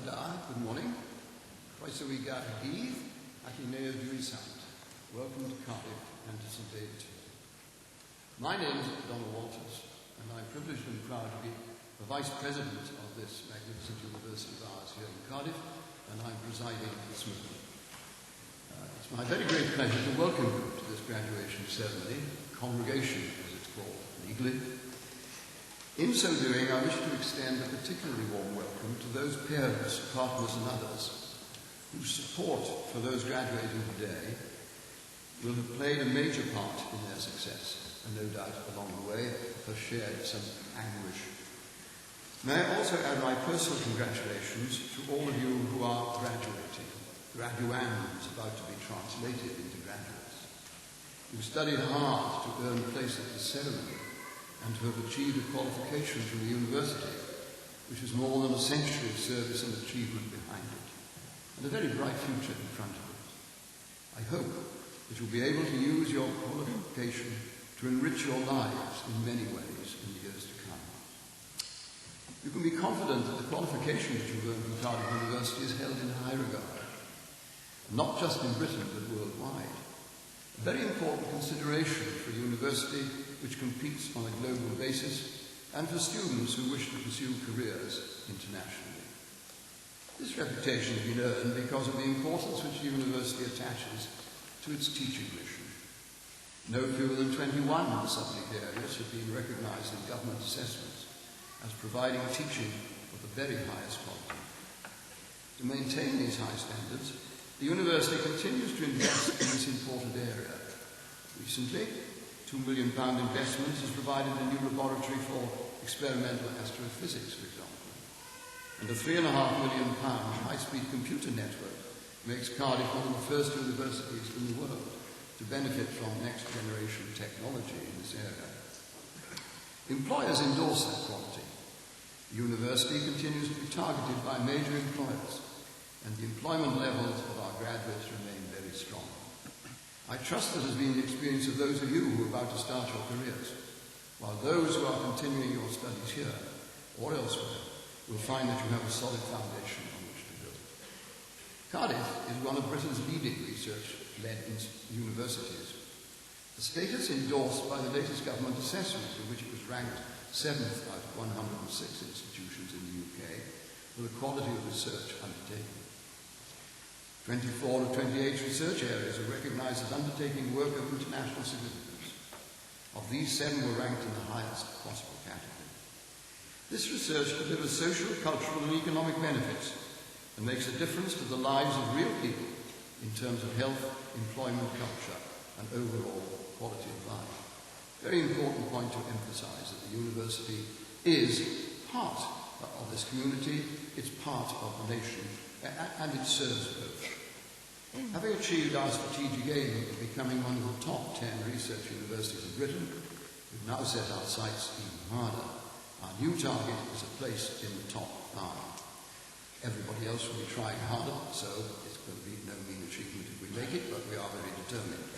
Good morning. Croeso I Gaerdydd ac I Neuadd Dwysaint. Welcome to Cardiff and to St David's. My name is Donald Walters, and I'm privileged and proud to be the Vice President of this magnificent university of ours here in Cardiff, and I'm presiding this morning. It's my very great pleasure to welcome you to this graduation ceremony, congregation as it's called legally. In so doing, I wish to extend a particularly warm welcome to those parents, partners and others whose support for those graduating today will have played a major part in their success, and no doubt along the way have shared some anguish. May I also add my personal congratulations to all of you who are graduating, graduands about to be translated into graduates. You've studied hard to earn a place at the ceremony, and to have achieved a qualification from the university, which is more than a century of service and achievement behind it, and a very bright future in front of it. I hope that you'll be able to use your qualification to enrich your lives in many ways in the years to come. You can be confident that the qualification that you've earned from Cardiff University is held in high regard, not just in Britain but worldwide. A very important consideration for a university which competes on a global basis, and for students who wish to pursue careers internationally. This reputation has been earned because of the importance which the university attaches to its teaching mission. No fewer than 21 subject areas have been recognised in government assessments as providing teaching of the very highest quality. To maintain these high standards, the university continues to invest in this important area. Recently, £2 million investment has provided a new laboratory for experimental astrophysics, for example. And a £3.5 million high-speed computer network makes Cardiff one of the first universities in the world to benefit from next-generation technology in this area. Employers endorse that quality. The university continues to be targeted by major employers, and the employment levels of our graduates remain very strong. I trust that has been the experience of those of you who are about to start your careers, while those who are continuing your studies here or elsewhere will find that you have a solid foundation on which to build. Cardiff is one of Britain's leading research-led universities. The status endorsed by the latest government assessment, in which it was ranked 7th out of 106 institutions in the UK for the quality of research undertaken. 24 of 28 research areas are recognised as undertaking work of international significance. Of these, 7 were ranked in the highest possible category. This research delivers social, cultural and economic benefits and makes a difference to the lives of real people in terms of health, employment, culture and overall quality of life. Very important point to emphasise that the university is part of this community, it's part of the nation, and it serves both. Having achieved our strategic aim of becoming one of the top 10 research universities in Britain, we've now set our sights even harder. Our new target is a place in the top 5. Everybody else will be trying harder, so it's going to be no mean achievement if we make it, but we are very determined.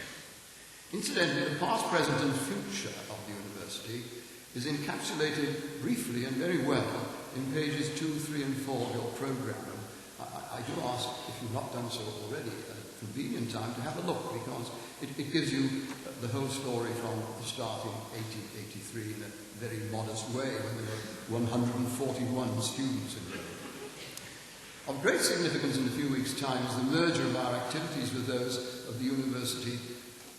Incidentally, the past, present and future of the university is encapsulated briefly and very well in pages 2, 3 and 4 of your programme. I do ask, if you've not done so already, at a convenient time to have a look, because it gives you the whole story from the start in 1883 in a very modest way, when there were 141 students enrolled. Of great significance in a few weeks' time is the merger of our activities with those of the University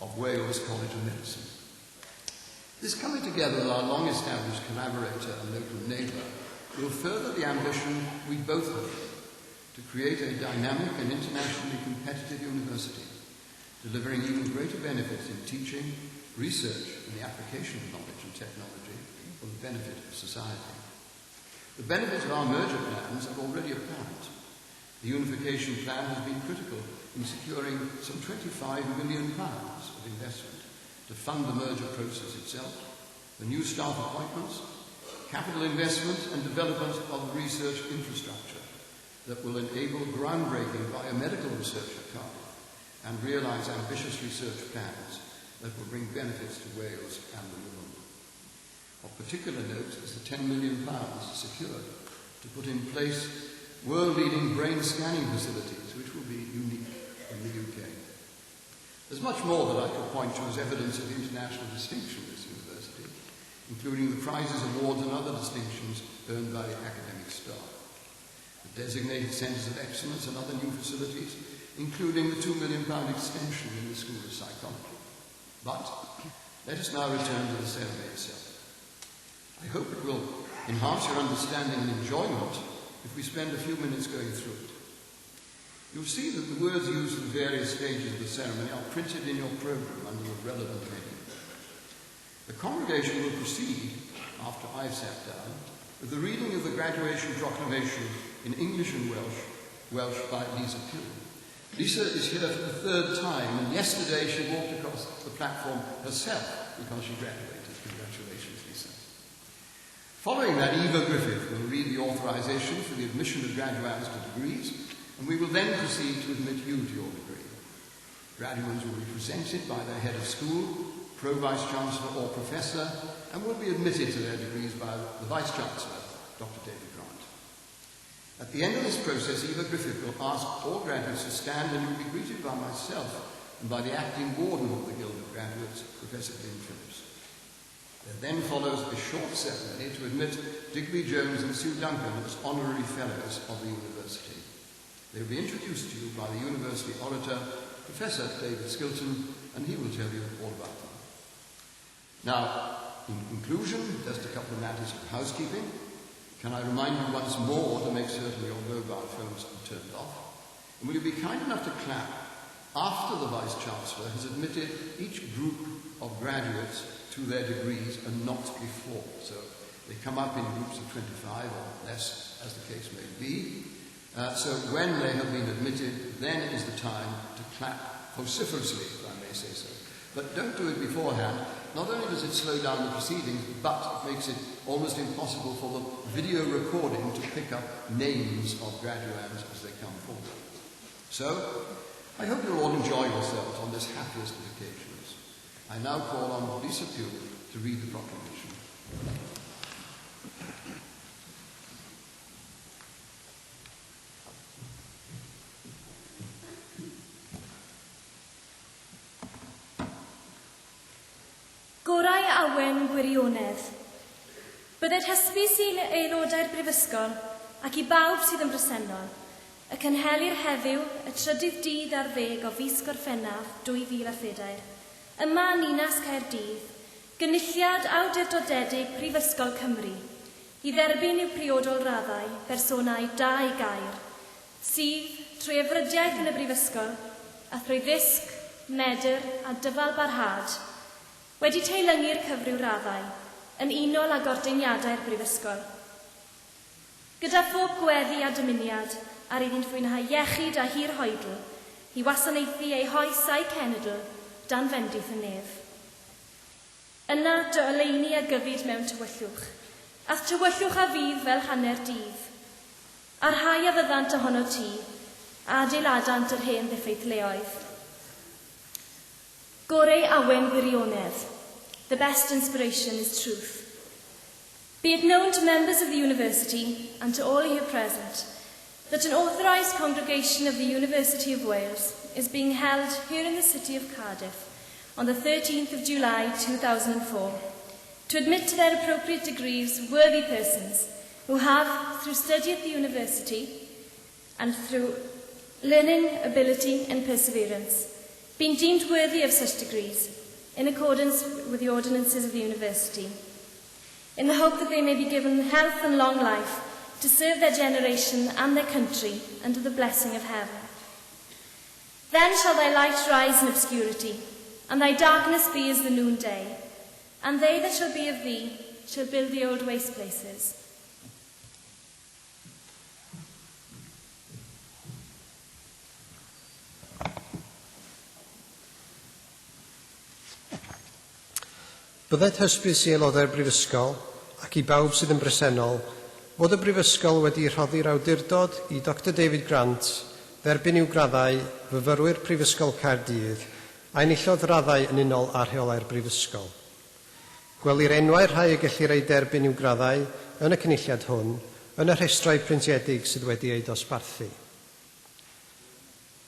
of Wales College of Medicine. This coming together with our long-established collaborator and local neighbour will further the ambition we both have to create a dynamic and internationally competitive university, delivering even greater benefits in teaching, research and the application of knowledge and technology for the benefit of society. The benefits of our merger plans are already apparent. The unification plan has been critical in securing some £25 million of investment to fund the merger process itself, the new staff appointments, capital investment and development of the research infrastructure that will enable groundbreaking biomedical research at Cardiff and realise ambitious research plans that will bring benefits to Wales and the world. Of particular note is the £10 million secured to put in place world-leading brain scanning facilities, which will be unique in the UK. There's much more that I could point to as evidence of international distinction at this university, including the prizes, awards and other distinctions earned by the academic staff. The designated centres of excellence and other new facilities, including the £2 million extension in the School of Psychology. But let us now return to the ceremony itself. I hope it will enhance your understanding and enjoyment if we spend a few minutes going through it. You'll see that the words used at various stages of the ceremony are printed in your programme under the relevant heading. The congregation will proceed, after I've sat down, with the reading of the graduation proclamation in English and Welsh by Lisa Pure. Lisa is here for the third time, and yesterday she walked across the platform herself because she graduated. Congratulations, Lisa. Following that, Eva Griffith will read the authorisation for the admission of graduates to degrees, and we will then proceed to admit you to your degree. Graduates will be presented by their head of school, pro-vice-chancellor or professor, and will be admitted to their degrees by the vice-chancellor, Dr. David Grant. At the end of this process, Eva Griffith will ask all graduates to stand and will be greeted by myself and by the acting warden of the Guild of Graduates, Professor Glyn Phillips. There then follows a short ceremony to admit Digby Jones and Sue Duncan as honorary fellows of the university. They will be introduced to you by the university orator, Professor David Skilton, and he will tell you all about them. Now, in conclusion, just a couple of matters of housekeeping. Can I remind you once more to make certain your mobile phones are turned off? And will you be kind enough to clap after the Vice-Chancellor has admitted each group of graduates to their degrees and not before. So they come up in groups of 25 or less, as the case may be. So when they have been admitted, then is the time to clap vociferously, if I may say so. But don't do it beforehand. Not only does it slow down the proceedings, but it makes it almost impossible for the video recording to pick up names of graduates as they come forward. So, I hope you'll all enjoy yourselves on this happiest of occasions. I now call on Lisa Pure to read the proclamation. Gorau awen gwirionedd. Byddai'r hysbys i'n aelodau'r Brifysgol ac i bawb sydd yn bresennol y cynhelir heddiw y 30 o fis Gorffennaf 2013 yma yn Ninas Caerdydd gynulliad awdurdodedig Prifysgol Cymru i dderbyn i'w priodol raddau bersonau 2 gair sydd trwy efrydiaeth yn y Brifysgol a thrwy ddisg, medr a dyfal barhad wedi teilyngu'r cyfryw raddau yn unol â gordeiniadau'r Brifysgol. Gyda phob gweddi a dymuniad ar iddynt fwynhau iechyd a hir hoedl i wasanaethu ei hoes a'i cenedl dan fendith y nef. Yna dy oleini a gyfyd mewn tywyllwch, ath tywyllwch a fydd fel hanner dydd. A rhai a fyddant ohono ti, adeiladant yr hen ddiffeithleoedd. Gorau awen gwirionedd. The best inspiration is truth. Be it known to members of the university and to all here present that an authorised congregation of the University of Wales is being held here in the city of Cardiff on the 13th of July 2004 to admit to their appropriate degrees worthy persons who have, through study at the university and through learning, ability and perseverance, been deemed worthy of such degrees in accordance with the ordinances of the university, in the hope that they may be given health and long life to serve their generation and their country under the blessing of heaven. Then shall thy light rise in obscurity, and thy darkness be as the noonday, and they that shall be of thee shall build the old waste places. Byddai'r hysbys i aelodau'r Brifysgol ac i bawb sydd yn bresennol fod y Brifysgol wedi rhoddi'r awdurdod i Dr David Grant dderbyn i'w graddau fyfyrwyr Prifysgol Caerdydd a enillodd raddau yn unol â rheolau'r Brifysgol. Gwelir enwau rhai y gellir ei derbyn i'w graddau yn y cynulliad hwn yn y rhestrau preintiedig sydd wedi ei dosbarthu.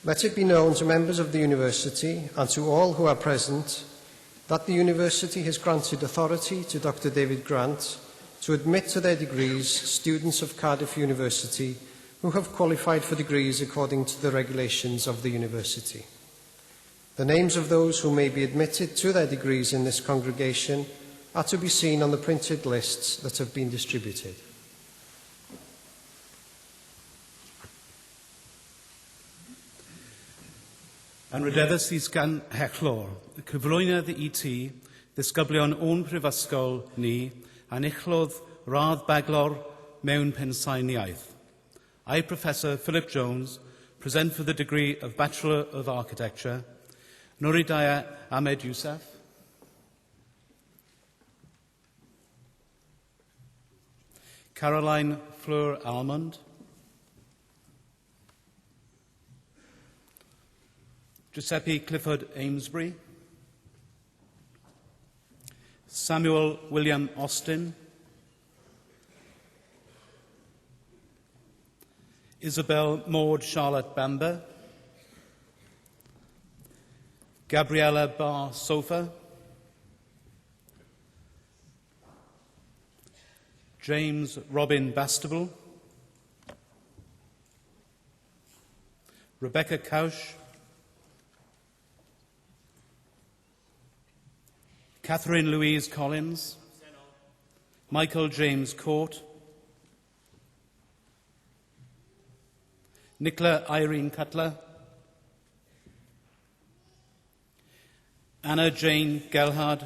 Let it be known to members of the University and to all who are present that the University has granted authority to Dr. David Grant to admit to their degrees students of Cardiff University who have qualified for degrees according to the regulations of the University. The names of those who may be admitted to their degrees in this congregation are to be seen on the printed lists that have been distributed. Yn rydeddus is gan hechlor, cyflwynodd i ti ddisgyblion o'n prifysgol ni a'n uchlodd radd baglor mewn pensainiaeth. I, Professor Philip Jones, present for the degree of Bachelor of Architecture, Nuridaya Ahmed Youssef, Caroline Fleur Almond, Giuseppe Clifford Amesbury, Samuel William Austin, Isabel Maud Charlotte Bamber, Gabriella Barr Sofa, James Robin Bastable, Rebecca Couch, Catherine Louise Collins, Michael James Court, Nicola Irene Cutler, Anna Jane Gelhard,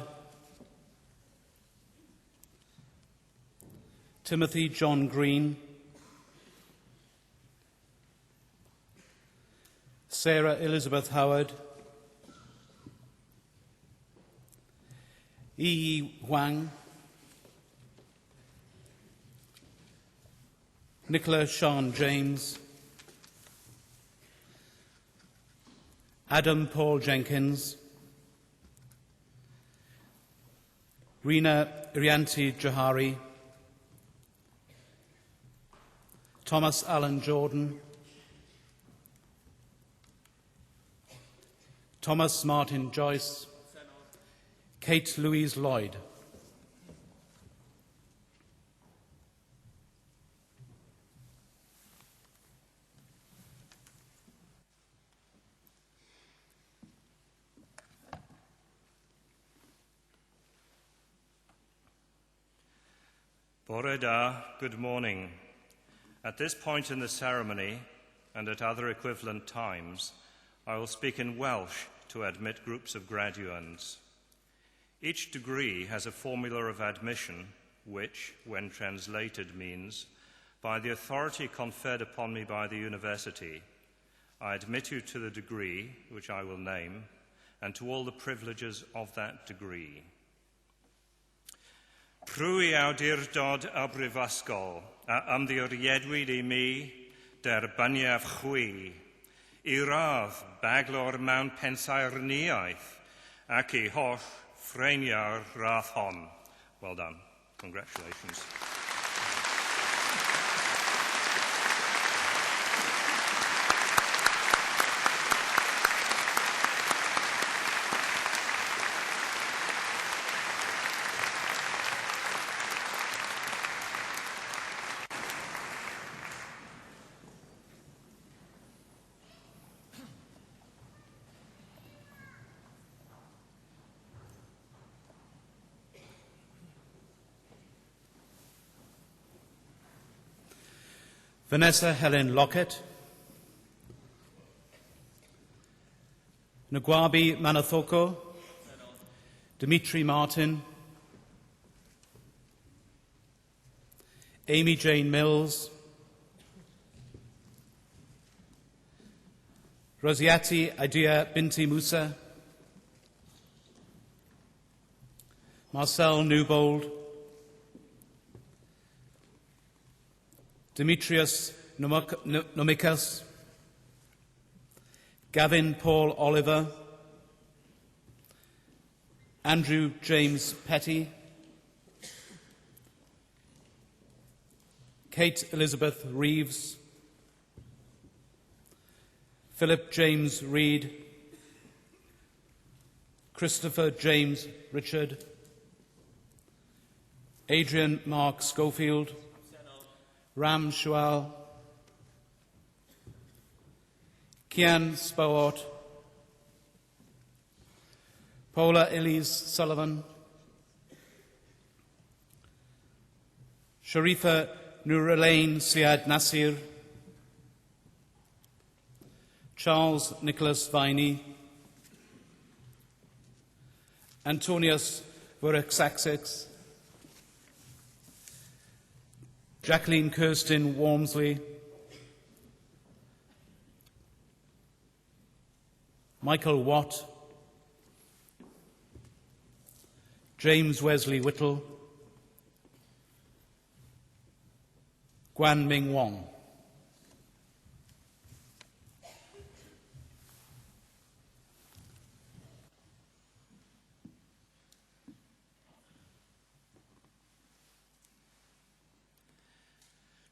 Timothy John Green, Sarah Elizabeth Howard, Yi Huang, Nicola Sean James, Adam Paul Jenkins, Rina Irianti Johari, Thomas Allen Jordan, Thomas Martin Joyce, Kate Louise Lloyd. Bore da, good morning. At this point in the ceremony, and at other equivalent times, I will speak in Welsh to admit groups of graduands. Each degree has a formula of admission, which, when translated, means, by the authority conferred upon me by the University, I admit you to the degree, which I will name, and to all the privileges of that degree. Prwy awdurdod y brifysgol a ymddiriedwyd I mi derbyniaf chwi I radd baglor mewn pensaernïaeth ac I holl ffreiniau'r radd hon. Well done. Congratulations. Vanessa Helen Lockett, Ngwabi Manathoko, Dimitri Martin, Amy Jane Mills, Rosiati Idea Binti Musa, Marcel Newbold, Demetrius Nomicus, Gavin Paul Oliver, Andrew James Petty, Kate Elizabeth Reeves, Philip James Reed, Christopher James Richard, Adrian Mark Schofield, Ram Shual, Kian Spowart, Paula Elise Sullivan, Sharifa Nurulain Siad Nasir, Charles Nicholas Viney, Antonius Vorexaxix, Jacqueline Kirsten Wormsley, Michael Watt, James Wesley Whittle, Guan Ming Wong.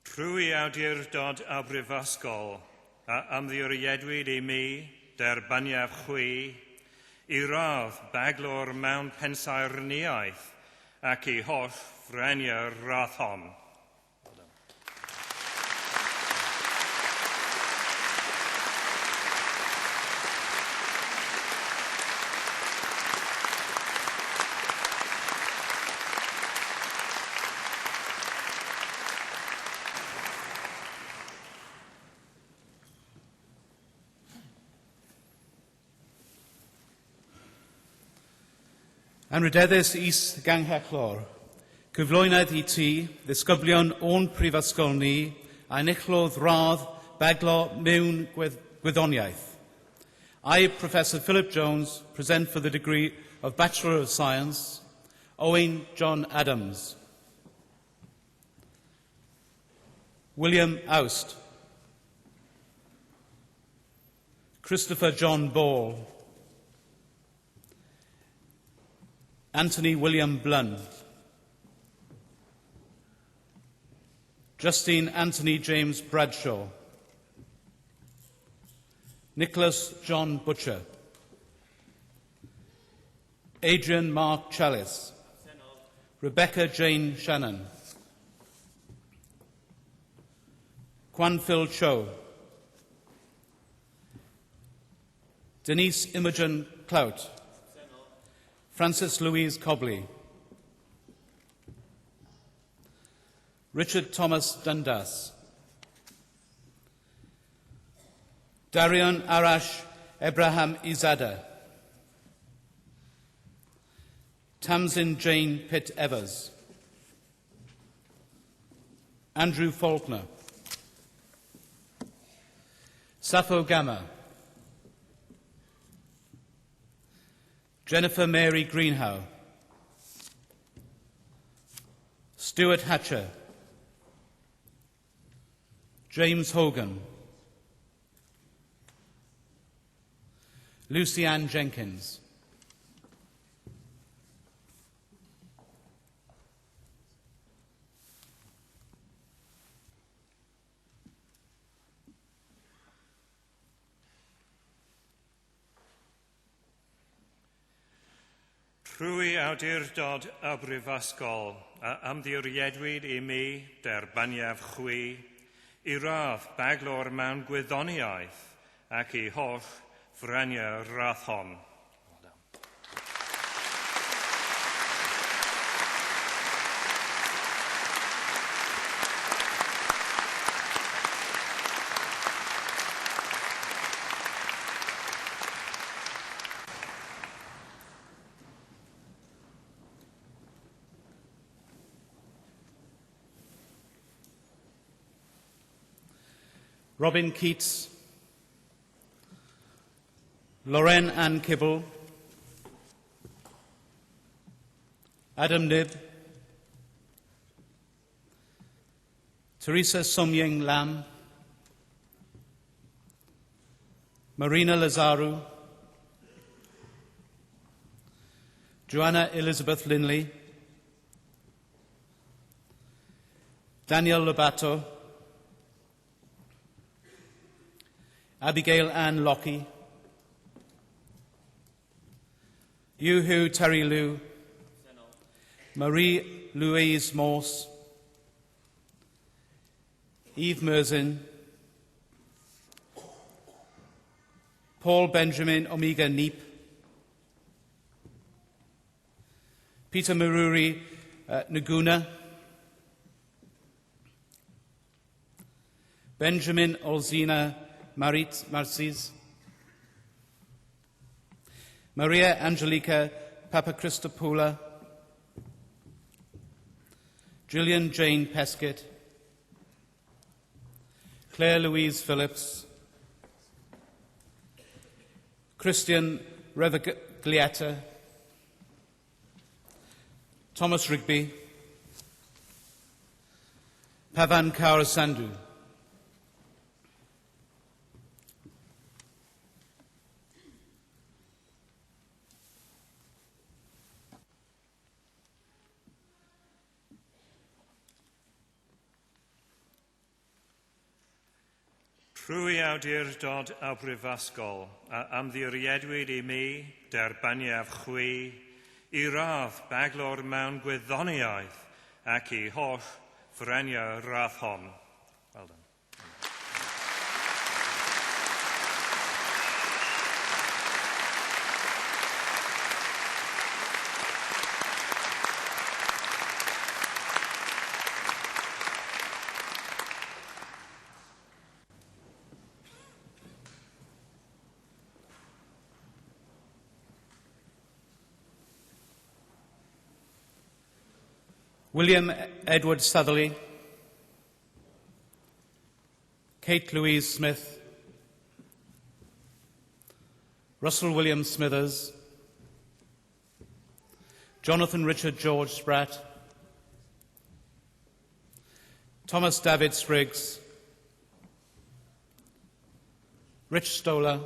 Trwy awdurdod a brifysgol a ymddiriedwyd I mi derbaniaf chwi I radd baglor mewn pensaernïaeth ac I holl freniau'r radd hon. Anrydeddus is ganghechlor, cyflwynydd I ti, ddisgyblion o'n prifysgol ni, a enillodd radd baglo mewn gwyddoniaeth. I, Professor Philip Jones, present for the degree of Bachelor of Science, Owen John Adams, William Oust, Christopher John Ball, Anthony William Blunn, Justine Anthony James Bradshaw, Nicholas John Butcher, Adrian Mark Chalice, Rebecca Jane Shannon, Kwan Phil Cho, Denise Imogen Clout, Francis Louise Cobley, Richard Thomas Dundas, Darian Arash Abraham Izada, Tamsin Jane Pitt Evers, Andrew Faulkner, Sappho Gamma, Jennifer Mary Greenhow, Stuart Hatcher, James Hogan, Lucy Ann Jenkins, Trwy awdurdod y brifysgol a ymddiriedwyd I mi derbaniaf chwi I radd baglor mewn gwyddoniaeth ac I holl freniau'r radd hon. Robin Keats, Lauren Ann Kibble, Adam Nib, Teresa Somying Lam, Marina Lazaru, Joanna Elizabeth Linley, Daniel Lobato, Abigail Ann Lockie, Yuhu Terry Liu, Marie Louise Morse, Eve Merzin, Paul Benjamin Omega Neep, Peter Maruri Naguna, Benjamin Olzina Marcis, Maria Angelica Papacristopoula, Gillian Jane Peskett, Claire Louise Phillips, Christian Reviglietta, Thomas Rigby, Pavan Kaurasandhu. Trwy awdurdod a brifysgol a ymddiriedwyd I mi derbaniaf chwi I radd baglor mewn gwyddoniaeth ac I holl ffrenio radd hon. Well done. William Edward Sutherley, Kate Louise Smith, Russell William Smithers, Jonathan Richard George Spratt, Thomas David Spriggs, Rich Stoller,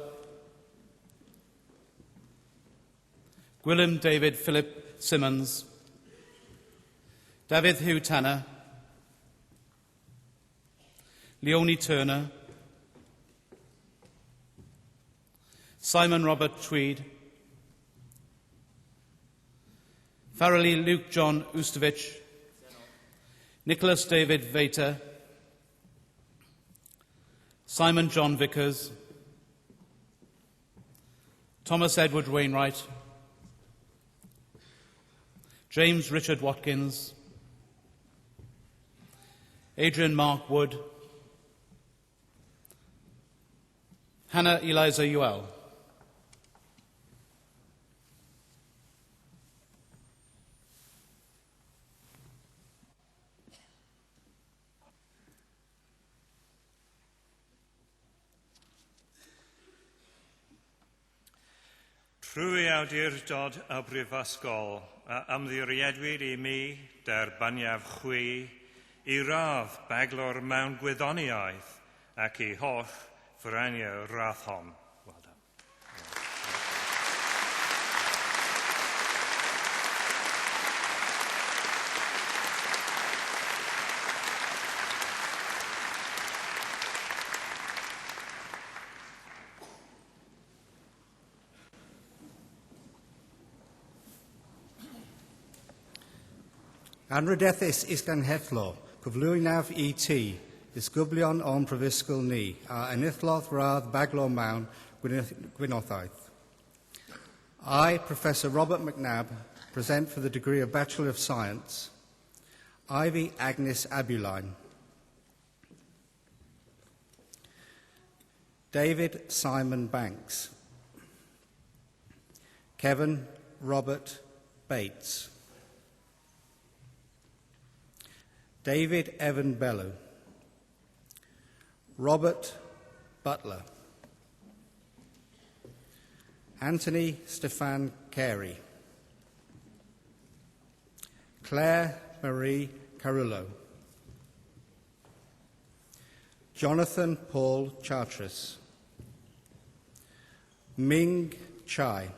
Gwilym David Philip Simmons, David Hugh Tanner, Leonie Turner, Simon Robert Tweed, Farrelly Luke John Ustovich, Nicholas David Vater, Simon John Vickers, Thomas Edward Wainwright, James Richard Watkins, Adrian Mark Wood, Hannah Eliza Ewell. Trwy awdurdod y brifysgol a ymddiriedwyd I mi derbaniaf chwi I radd baglor mewn gwyddoniaeth ac I holl ffrenio radd hon. Well done. Anrydethus isganhethlo, cyflwynaf ti, disgyblion o'n prifysgol ni, a enillodd radd baglo mewn gwynothaeth. I, Professor Robert McNabb, present for the degree of Bachelor of Science, Ivy Agnes Abuline, David Simon Banks, Kevin Robert Bates, David Evan Bellew, Robert Butler, Anthony Stefan Carey, Claire Marie Carullo, Jonathan Paul Chartres, Ming Chai,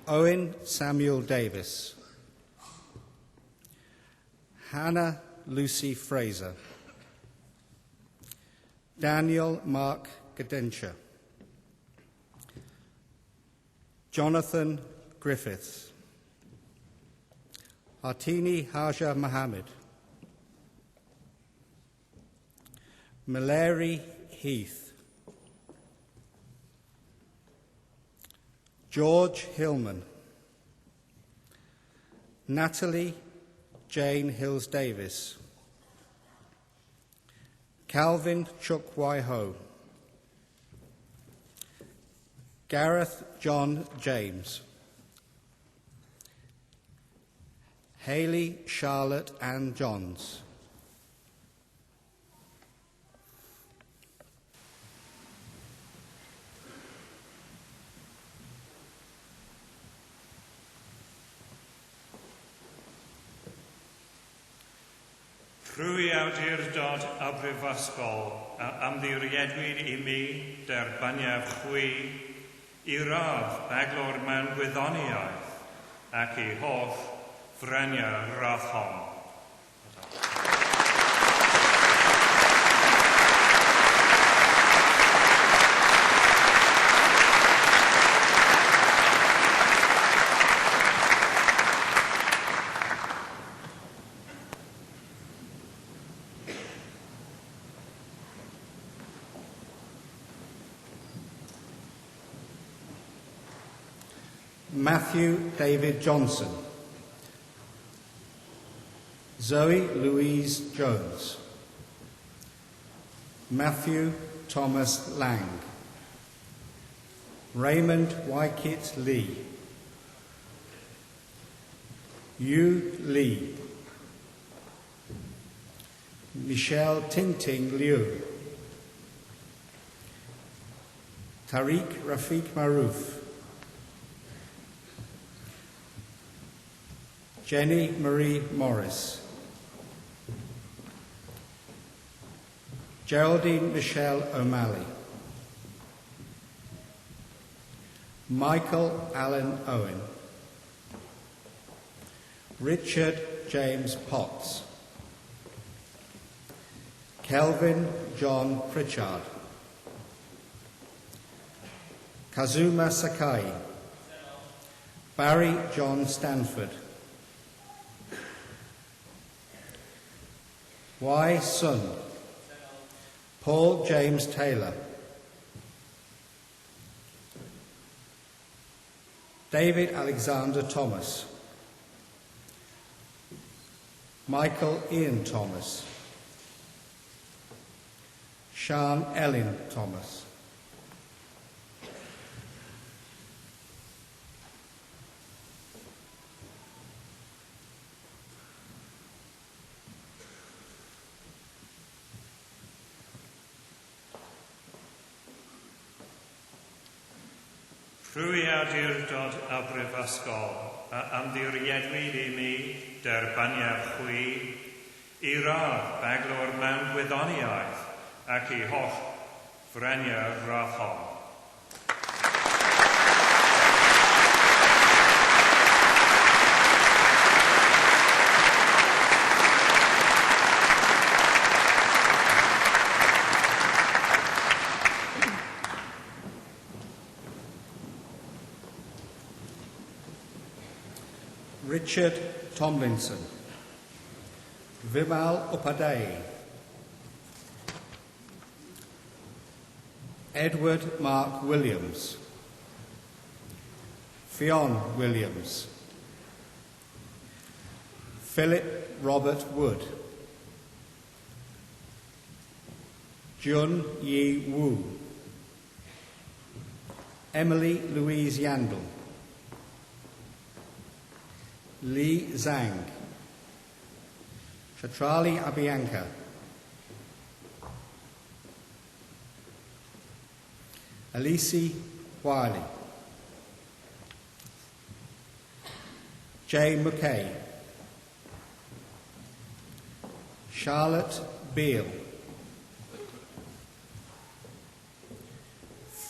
Owen Samuel Davis, Hannah Lucy Fraser, Daniel Mark Gadentia, Jonathan Griffiths, Artini Haja Mohammed, Malari Heath, George Hillman, Natalie Jane Hills Davis, Calvin Chuk Wai Ho, Gareth John James, Hayley Charlotte Ann Johns, Rwy awdurdod a brifysgol a ymddiriedwyd I mi derbaniaf chwi I radd baglor mewn gwyddoniaeth ac I holl freniau rathon. Matthew David Johnson, Zoe Louise Jones, Matthew Thomas Lang, Raymond Wykit Lee, Yu Lee, Michelle Tinting Liu, Tariq Rafiq Maroof, Jenny Marie Morris, Geraldine Michelle O'Malley, Michael Allen Owen, Richard James Potts, Kelvin John Pritchard, Kazuma Sakai, Barry John Stanford, Y. Sun, Paul James Taylor, David Alexander Thomas, Michael Ian Thomas, Sian Ellen Thomas, Rwy awdurdod a brifysgol a ymddiriedwyd I mi derbaniaf chwi I radd baglor mewn gwyddoniaeth ac I holl freniau rathon. Richard Tomlinson, Vimal Upadhyay, Edward Mark Williams, Fionn Williams, Philip Robert Wood, Jun Yi Wu, Emily Louise Yandel, Li Zhang, Chatrali Abiyanka, Alisi Wiley, Jay McKay, Charlotte Beale,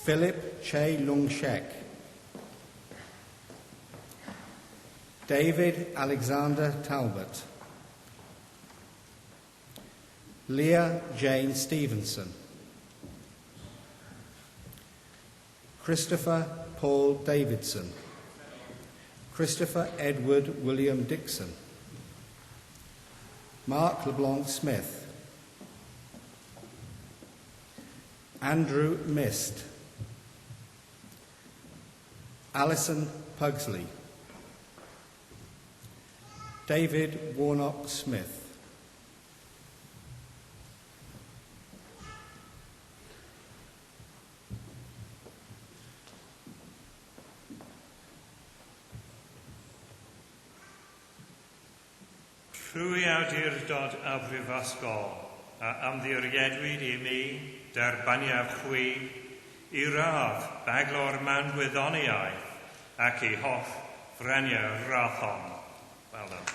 Philip Che Lung Shek, David Alexander Talbot, Leah Jane Stevenson, Christopher Paul Davidson, Christopher Edward William Dixon, Mark LeBlanc Smith, Andrew Mist, Alison Pugsley, David Warnock Smith, Trwy awdurdod a brifysgol a ymddiriedwyd I mi derbaniaf chwi I radd baglo'r man wyddoniaeth ac I holl freniau rathon. Well done.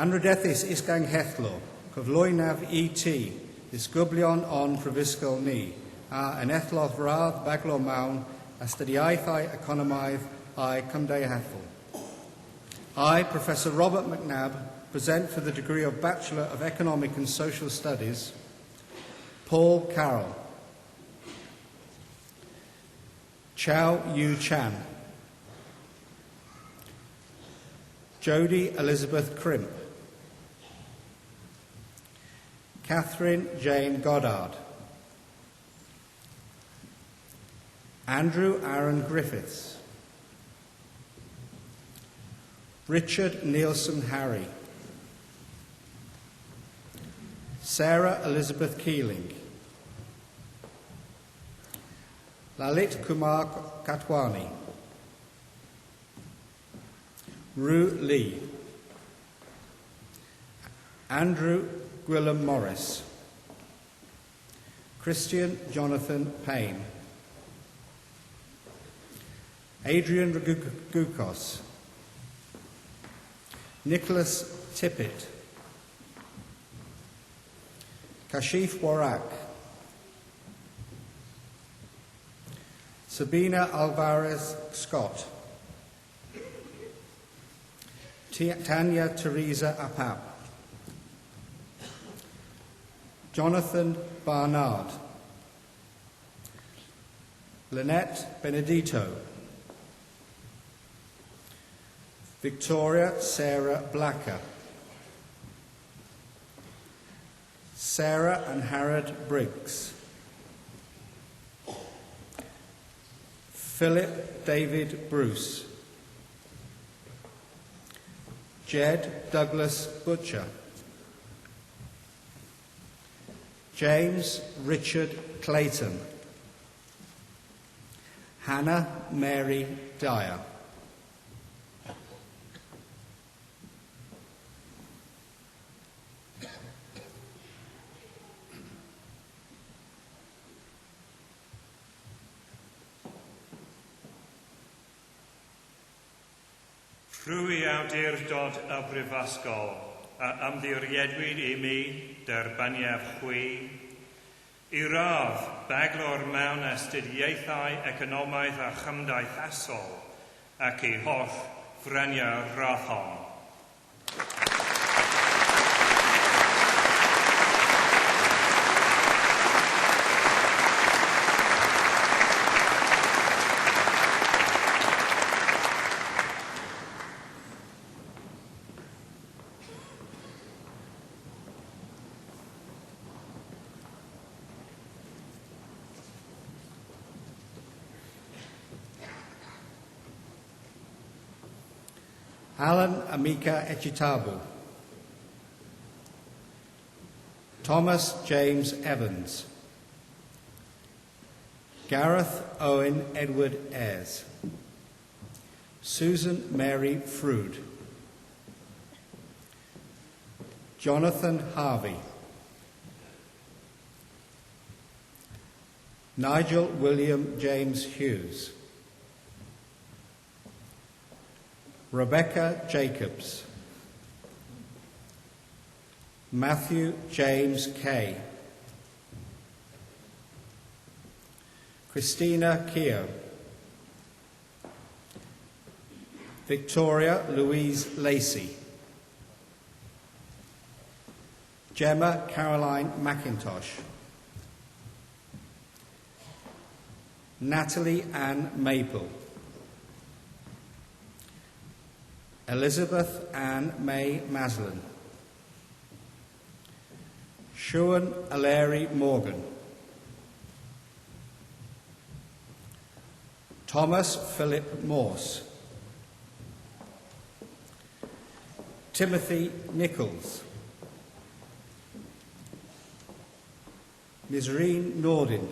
Anrydethus isgang hethlo, cyflwynaf ET, disgyblion on prifysgol ni, a yn ethlodd radd baglo mawn astudiaethau economaidd a'i cymdeithethol. I, Professor Robert McNabb, present for the degree of Bachelor of Economic and Social Studies, Paul Carroll, Chow Yu Chan, Jodie Elizabeth Crimp, Catherine Jane Goddard, Andrew Aaron Griffiths, Richard Nielsen Harry, Sarah Elizabeth Keeling, Lalit Kumar Katwani, Rue Lee, Andrew Gwilym Morris, Christian Jonathan Payne, Adrian Gukos, Nicholas Tippett, Kashif Warak, Sabina Alvarez Scott, Tanya Teresa Apap, Jonathan Barnard, Lynette Benedito, Victoria Sarah Blacker, Sarah and Harrod Briggs, Philip David Bruce, Jed Douglas Butcher, James Richard Clayton, Hannah Mary Dyer. Trwy awdurdod y brifysgol a ymddiriedwyd I mi derbaniaf chwi I radd baglo'r mewn astudiaethau economaidd a chymdeithasol ac I holl freniau rathon. Alan Amika Echitabu, Thomas James Evans, Gareth Owen Edward Ayres, Susan Mary Frood, Jonathan Harvey, Nigel William James Hughes, Rebecca Jacobs, Matthew James Kay, Christina Keogh, Victoria Louise Lacey, Gemma Caroline McIntosh, Natalie Ann Maple, Elizabeth Ann May Maslin, Siwan Aleri Morgan, Thomas Philip Morse, Timothy Nichols, Mizreen Nordin,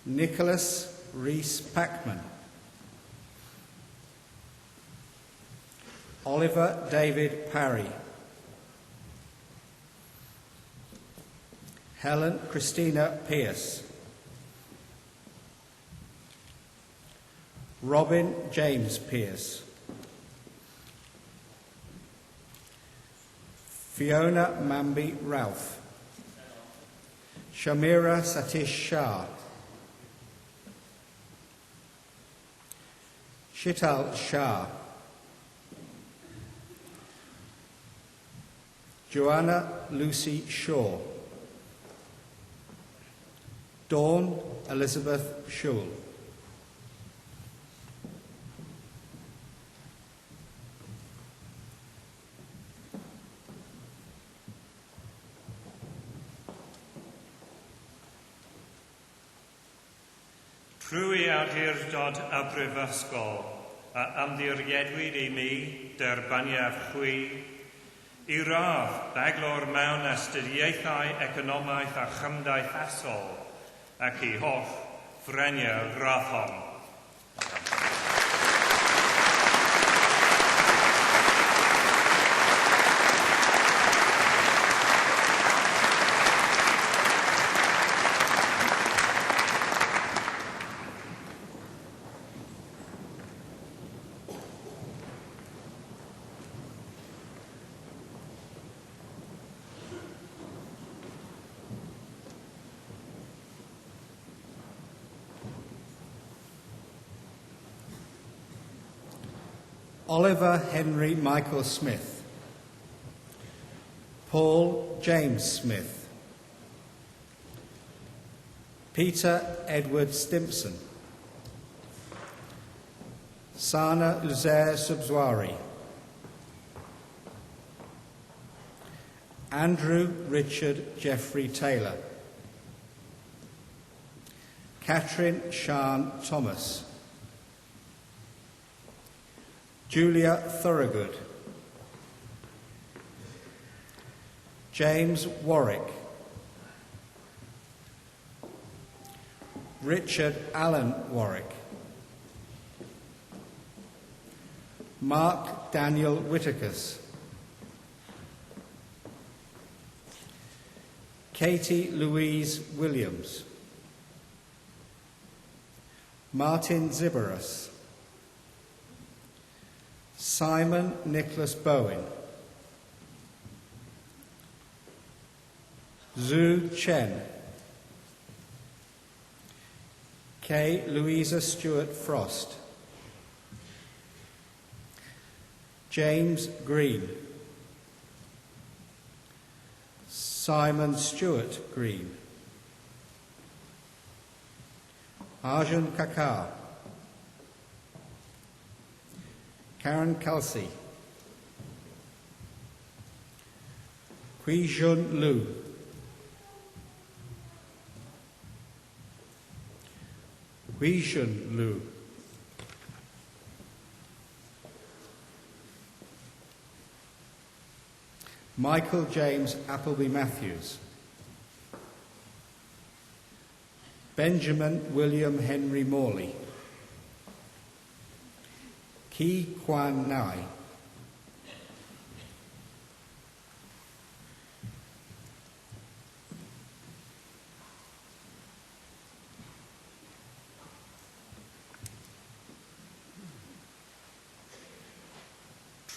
Nicholas Rees-Packman, Oliver David Parry, Helen Christina Pierce, Robin James Pierce, Fiona Mambi Ralph, Shamira Satish Shah, Shital Shah, Joanna Lucy Shaw, Dawn Elizabeth Shule, Prwy awdurdod y brifysgol a ymddiriedwyd I mi derbaniaf chwi I radd beglor mewn astudiaethau economaeth a chymdeithasol ac I holl freniau grathon. Oliver Henry Michael Smith, Paul James Smith, Peter Edward Stimpson, Sana Uzair Subzwari, Andrew Richard Jeffrey Taylor, Catherine Sian Thomas, Julia Thorogood, James Warwick, Richard Allen Warwick, Mark Daniel Whittakers, Katie Louise Williams, Martin Ziberus, Simon Nicholas Bowen, Zhu Chen, Kay Louisa Stewart Frost, James Green, Simon Stewart Green, Arjun Kakar, Karen Kelsey, Hui Jun Lu, Hui Jun Lu, Michael James Appleby Matthews, Benjamin William Henry Morley, Ki Kwan Nai,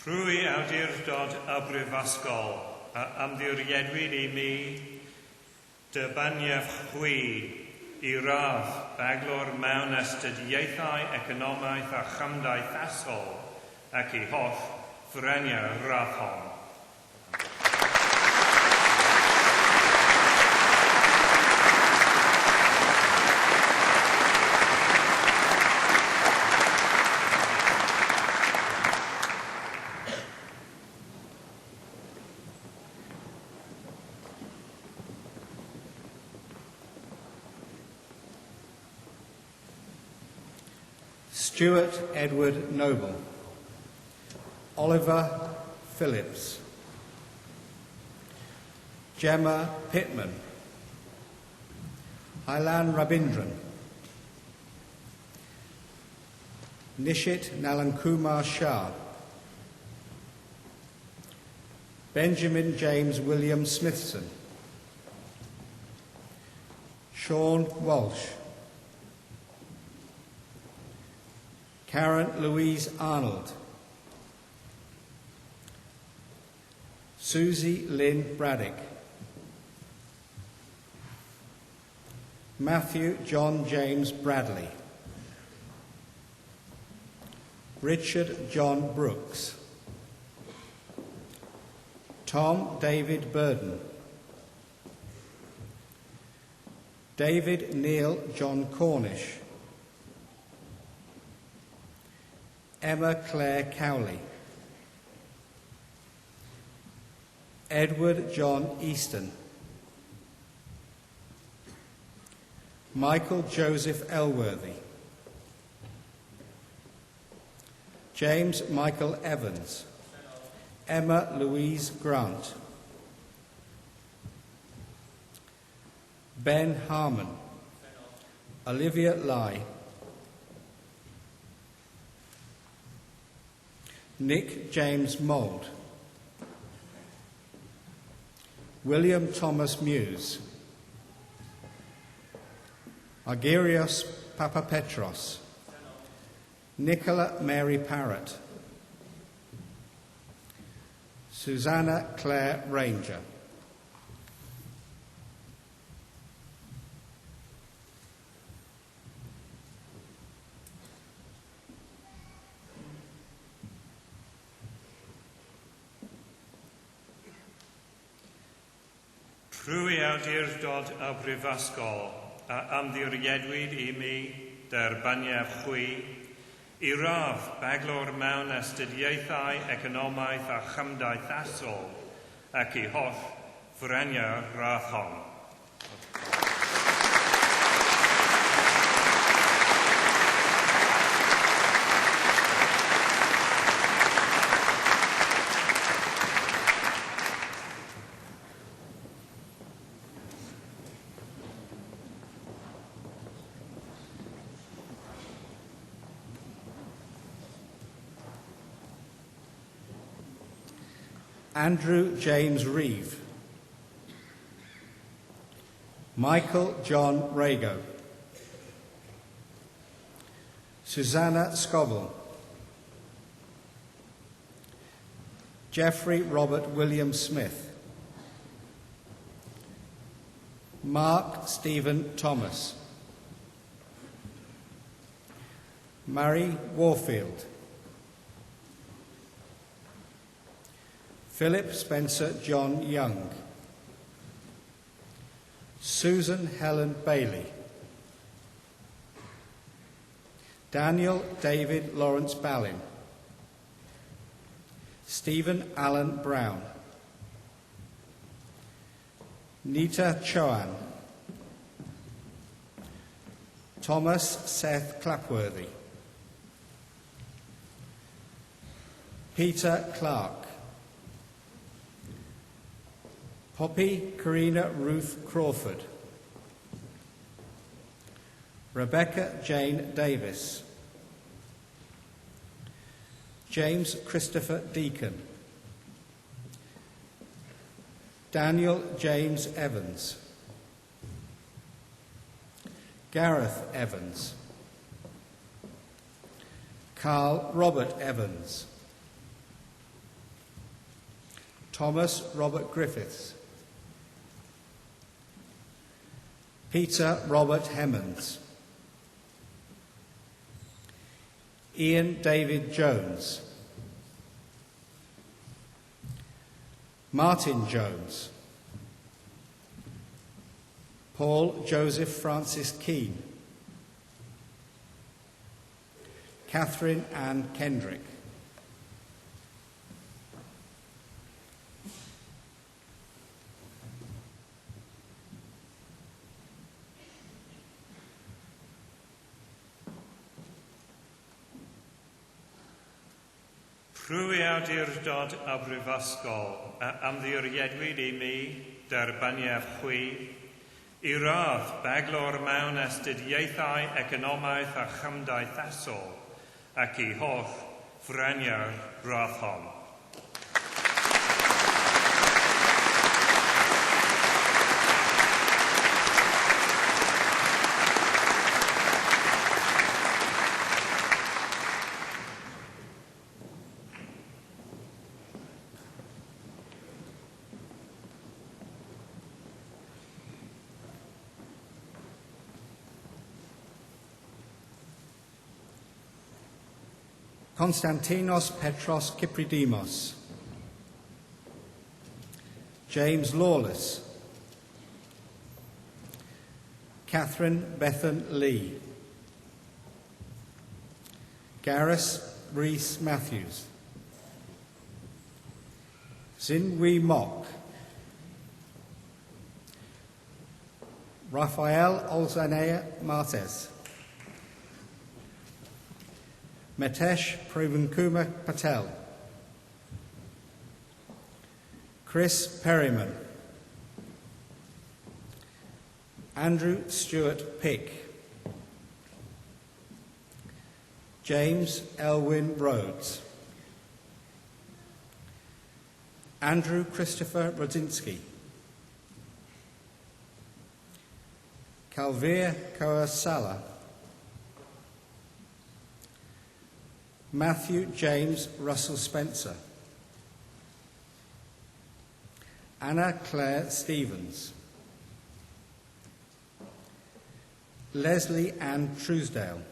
Trwy awdurdod y brifysgol a ymddiriedwyd I mi dibaniaeth chwi I radd baglor mewn astudiaethau economaidd a chymdeithasol ac I holl freniau radd hon. Stuart Edward Noble, Oliver Phillips, Gemma Pittman, Ailan Rabindran, Nishit Nalankumar Shah, Benjamin James William Smithson, Sean Walsh, Karen Louise Arnold, Susie Lynn Braddock, Matthew John James Bradley, Richard John Brooks, Tom David Burden, David Neil John Cornish, Emma Claire Cowley, Edward John Easton, Michael Joseph Elworthy, James Michael Evans, Emma Louise Grant, Ben Harmon, Olivia Lai, Nick James Mould, William Thomas Muse, Argyrios Papapetros, Nicola Mary Parrott, Susanna Claire Ranger. Trwy awdurdod y brifysgol a ymddiriedwyd I mi derbaniaeth chwi I radd baglor mewn astudiaethau economaidd a chymdeithasol ac I holl freniau radd hon. Andrew James Reeve, Michael John Rago, Susanna Scobble, Jeffrey Robert William Smith, Mark Stephen Thomas, Mary Warfield, Philip Spencer John Young, Susan Helen Bailey, Daniel David Lawrence Ballin, Stephen Allen Brown, Nita Choan, Thomas Seth Clapworthy, Peter Clark, Poppy Karina Ruth Crawford, Rebecca Jane Davis, James Christopher Deacon, Daniel James Evans, Gareth Evans, Carl Robert Evans, Thomas Robert Griffiths, Peter Robert Hemmons, Ian David Jones, Martin Jones, Paul Joseph Francis Keane, Catherine Ann Kendrick, Rwy awdurdod a brifysgol a ymddiriedwyd I mi derbaniaf chwi I radd beglor mewn astudiaethau economaeth a chymdeithasol ac I holl frenia'r radd hon. Konstantinos Petros Kypridimos, James Lawless, Catherine Bethan Lee, Gareth Rees Matthews, Zinwi Mock, Rafael Olzanea Martes, Mitesh Pravankumar Patel, Chris Perryman, Andrew Stewart Pick, James Elwyn Rhodes, Andrew Christopher Rodzinski, Calvia Kawasala, Matthew James Russell Spencer, Anna Claire Stevens, Leslie Ann Truesdale,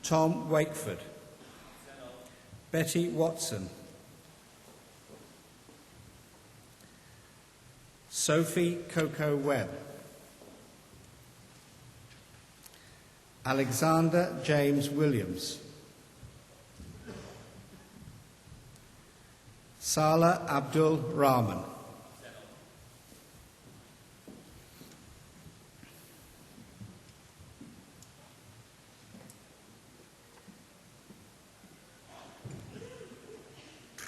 Tom Wakeford, Betty Watson, Sophie Coco Webb, Alexander James Williams, Salah Abdul Rahman,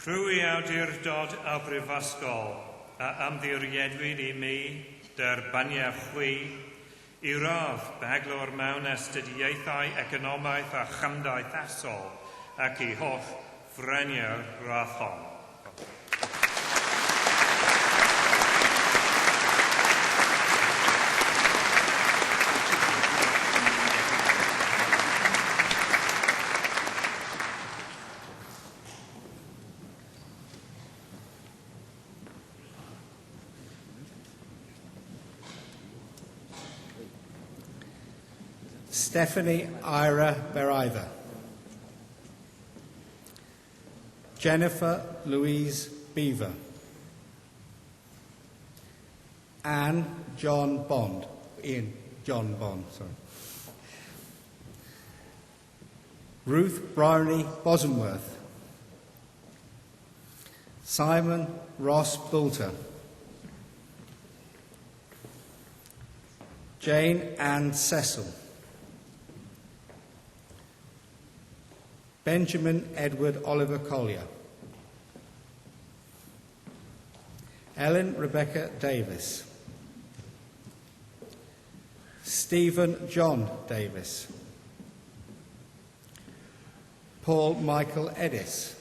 Rwy awdurdod a brifysgol a ymddiriedwyd I mi derbaniaf chwi I radd beglor mewn astudiaethau economaeth a chymdeithasol ac I holl frenia'r radd hon. Stephanie Ira Beriva, Jennifer Louise Beaver, Anne John Bond, Ian John Bond, sorry. Ruth Bryony Bosworth, Simon Ross Boulter, Jane Ann Cecil, Benjamin Edward Oliver Collier, Ellen Rebecca Davis, Stephen John Davis, Paul Michael Edis,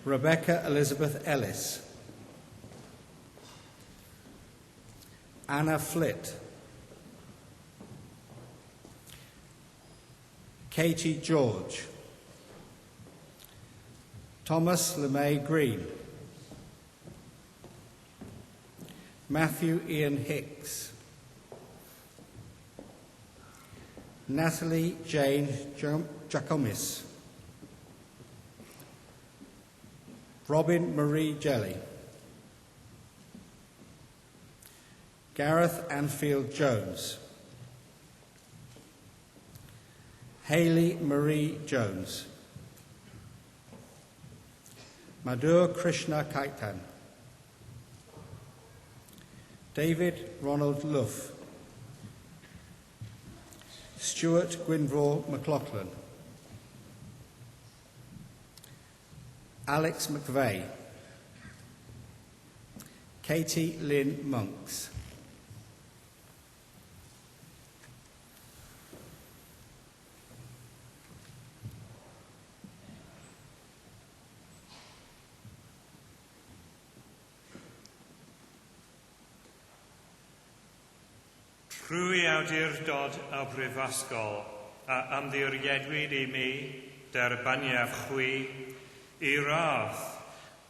Rebecca Elizabeth Ellis, Anna Flitt, Katie George, Thomas LeMay Green, Matthew Ian Hicks, Natalie Jane Giacomis, Robin Marie Jelly, Gareth Anfield Jones, Hayley Marie Jones, Madhur Krishna Kaitan, David Ronald Luff, Stuart Gwynfor McLaughlin, Alex McVeigh, Katie Lynn Monks. Trwy awdurdod y Brifysgol a ymddiriedwyd I mi derbaniaf chwi I radd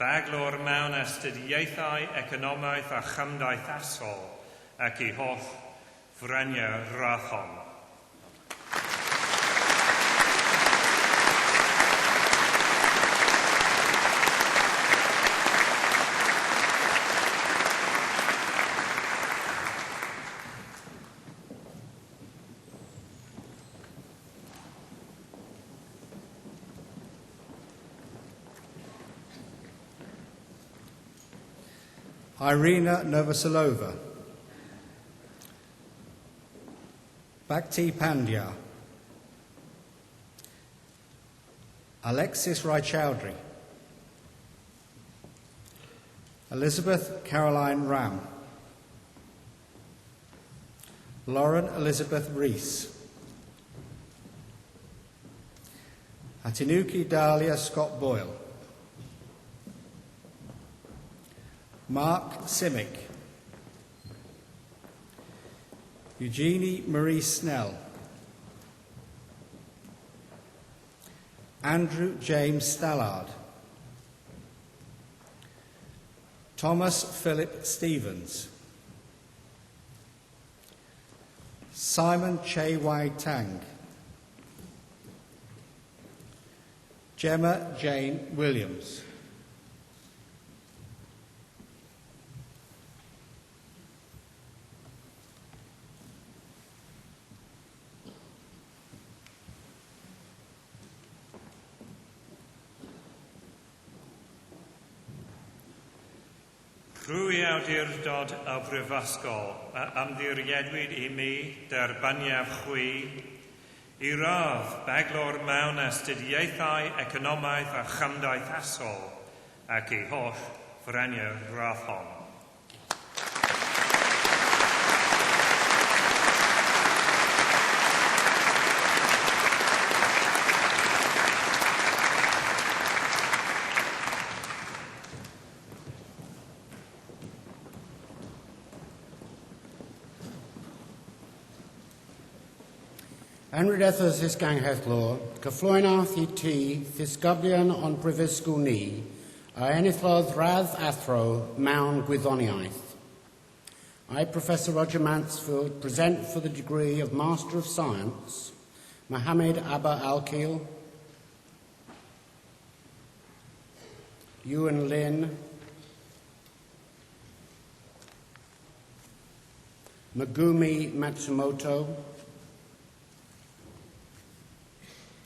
baglor mewn astudiaethau economaidd a chymdeithasol ac I holl freniau rathon. Irina Novoselova, Bhakti Pandya, Alexis Rai-Chowdhury, Elizabeth Caroline Ram, Lauren Elizabeth Rees, Atinuki Dahlia Scott Boyle, Mark Simic, Eugenie Marie Snell, Andrew James Stallard, Thomas Philip Stevens, Simon Che Wai Tang, Gemma Jane Williams. Trwy awdurdod y Brifysgol a ymddiriedwyd I mi derbaniaf chwi I radd baglor mewn astudiaethau economaidd a chymdeithasol ac I holl freniau rathon. Anrydethus is gang hethlor, cyfflwynath I ti, ddisgyblion on brifysgol ni, a enillodd radd athro mewn gwyddoniaeth. I, Professor Roger Mansfield, present for the degree of Master of Science, Mohammed Abba Alkil, Ewan Lynn, Megumi Matsumoto,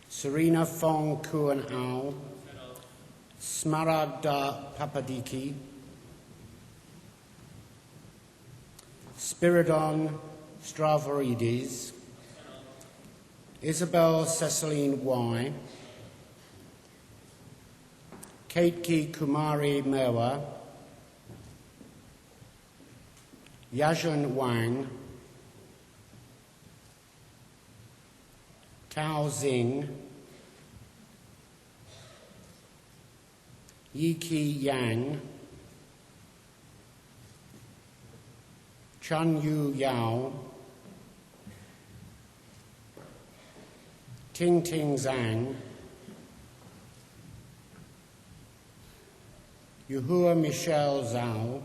Serena Fong Kuan Ao, Smaragda Papadiki, Spiridon Stravorides, Isabel Ceciline Y, Ketki Kumari Mewa, Yajun Wang, Tao Xing, Yi-Ki Yang, Chan Yu Yao, Ting Ting Zhang, Yuhua Michelle Zhao,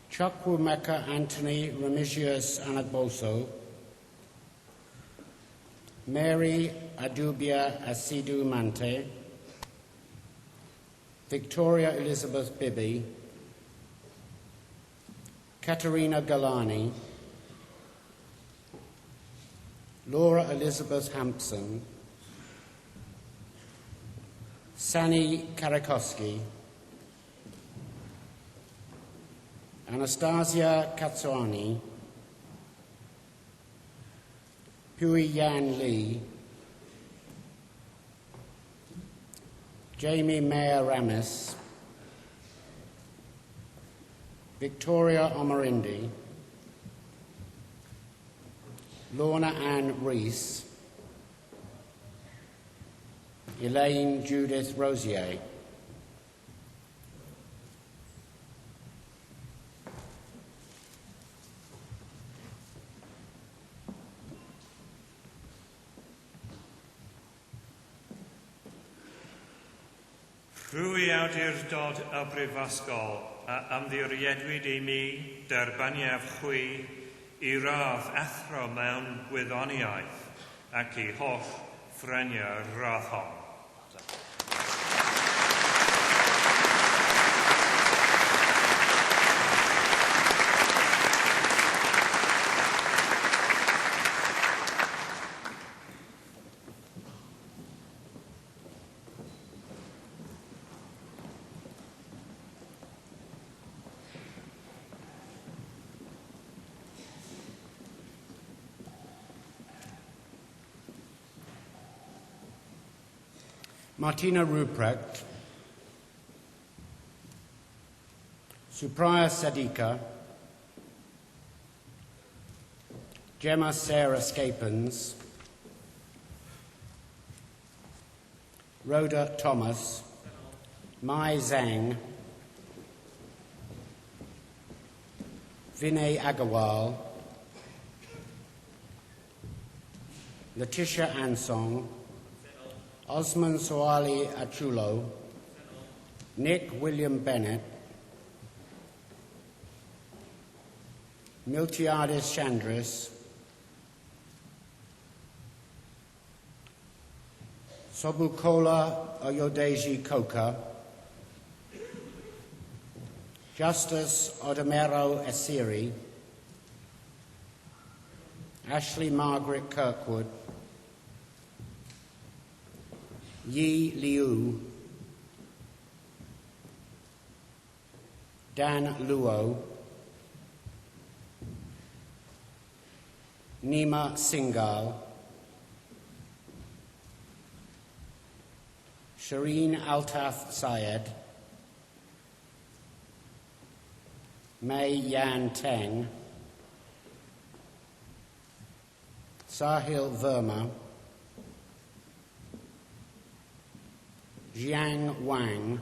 Chukwumeka Anthony Remigius Anagboso, Mary Adubia Asidu Mante, Victoria Elizabeth Bibby, Katerina Galani, Laura Elizabeth Hampson, Sani Karakowski, Anastasia Katsuani, Hui Yan Lee, Jamie Mayer Ramis, Victoria Omarindi, Lorna Ann Rees, Elaine Judith Rosier. Rwy awdurdod y Brifysgol a ymddiriedwyd i mi derbaniaf chwi I radd athro mewn gwyddoniaeth ac I holl ffreniau radd hon. Martina Ruprecht, Supriya Sadika, Gemma Sarah Scapens, Rhoda Thomas, Mai Zhang, Vinay Agarwal, Letitia Ansong, Osman Soali Achulo, Nick William Bennett, Miltiadis Chandris, Sobukola Oyodeji Koka, Justice Odemero Asiri, Ashley Margaret Kirkwood, Yi Liu, Dan Luo, Nima Singhal, Shireen Altaf Syed, Mei Yan Teng, Sahil Verma, Jiang Wang,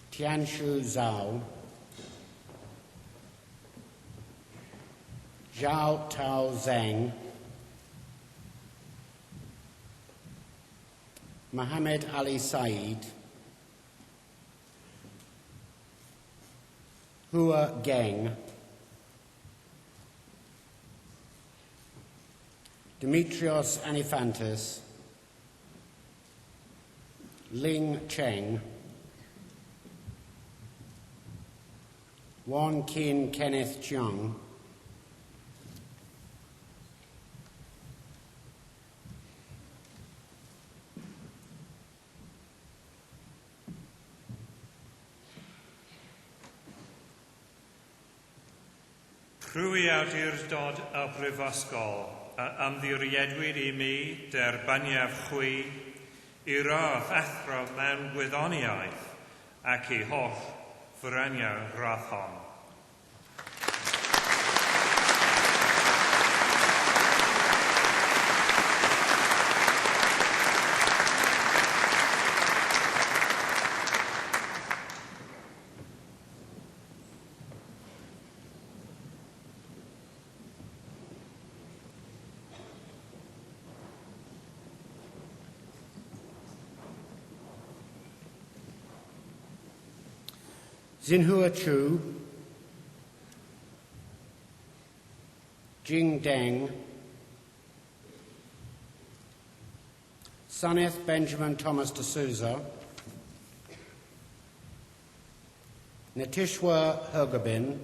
Tianshu Zhao, Zhao Tao Zhang, Mohammed Ali Said, Hua Geng, Demetrios Anifantis, Ling Cheng, Wan Kin Kenneth Cheung, Rwy awdurdod y Brifysgol a ymddiriedwyd I mi derbaniaf chwi I radd athro mewn gwyddoniaeth ac I holl ffreniau radd hon. Xinhua Chu, Jing Deng, Saneth Benjamin Thomas D'Souza, Nitishwa Hergobin,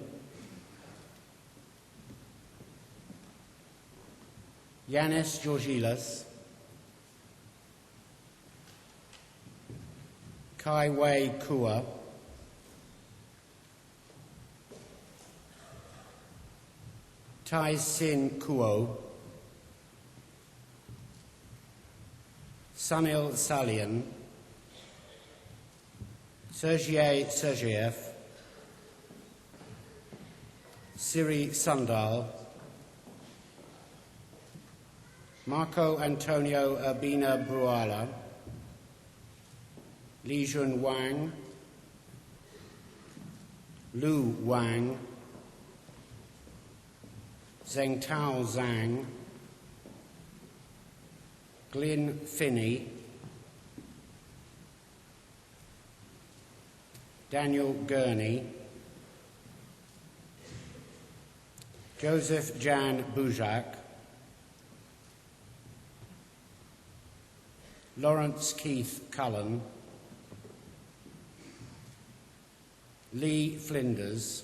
Yanis Georgilas, Kai Wei Kua, Tai Sin Kuo, Sunil Salian, Sergei Sergeyev, Siri Sundal, Marco Antonio Urbina Bruala, Li Jun Wang, Lu Wang, Zhengtao Zhang, Glyn Finney, Daniel Gurney, Joseph Jan Bujak, Lawrence Keith Cullen, Lee Flinders,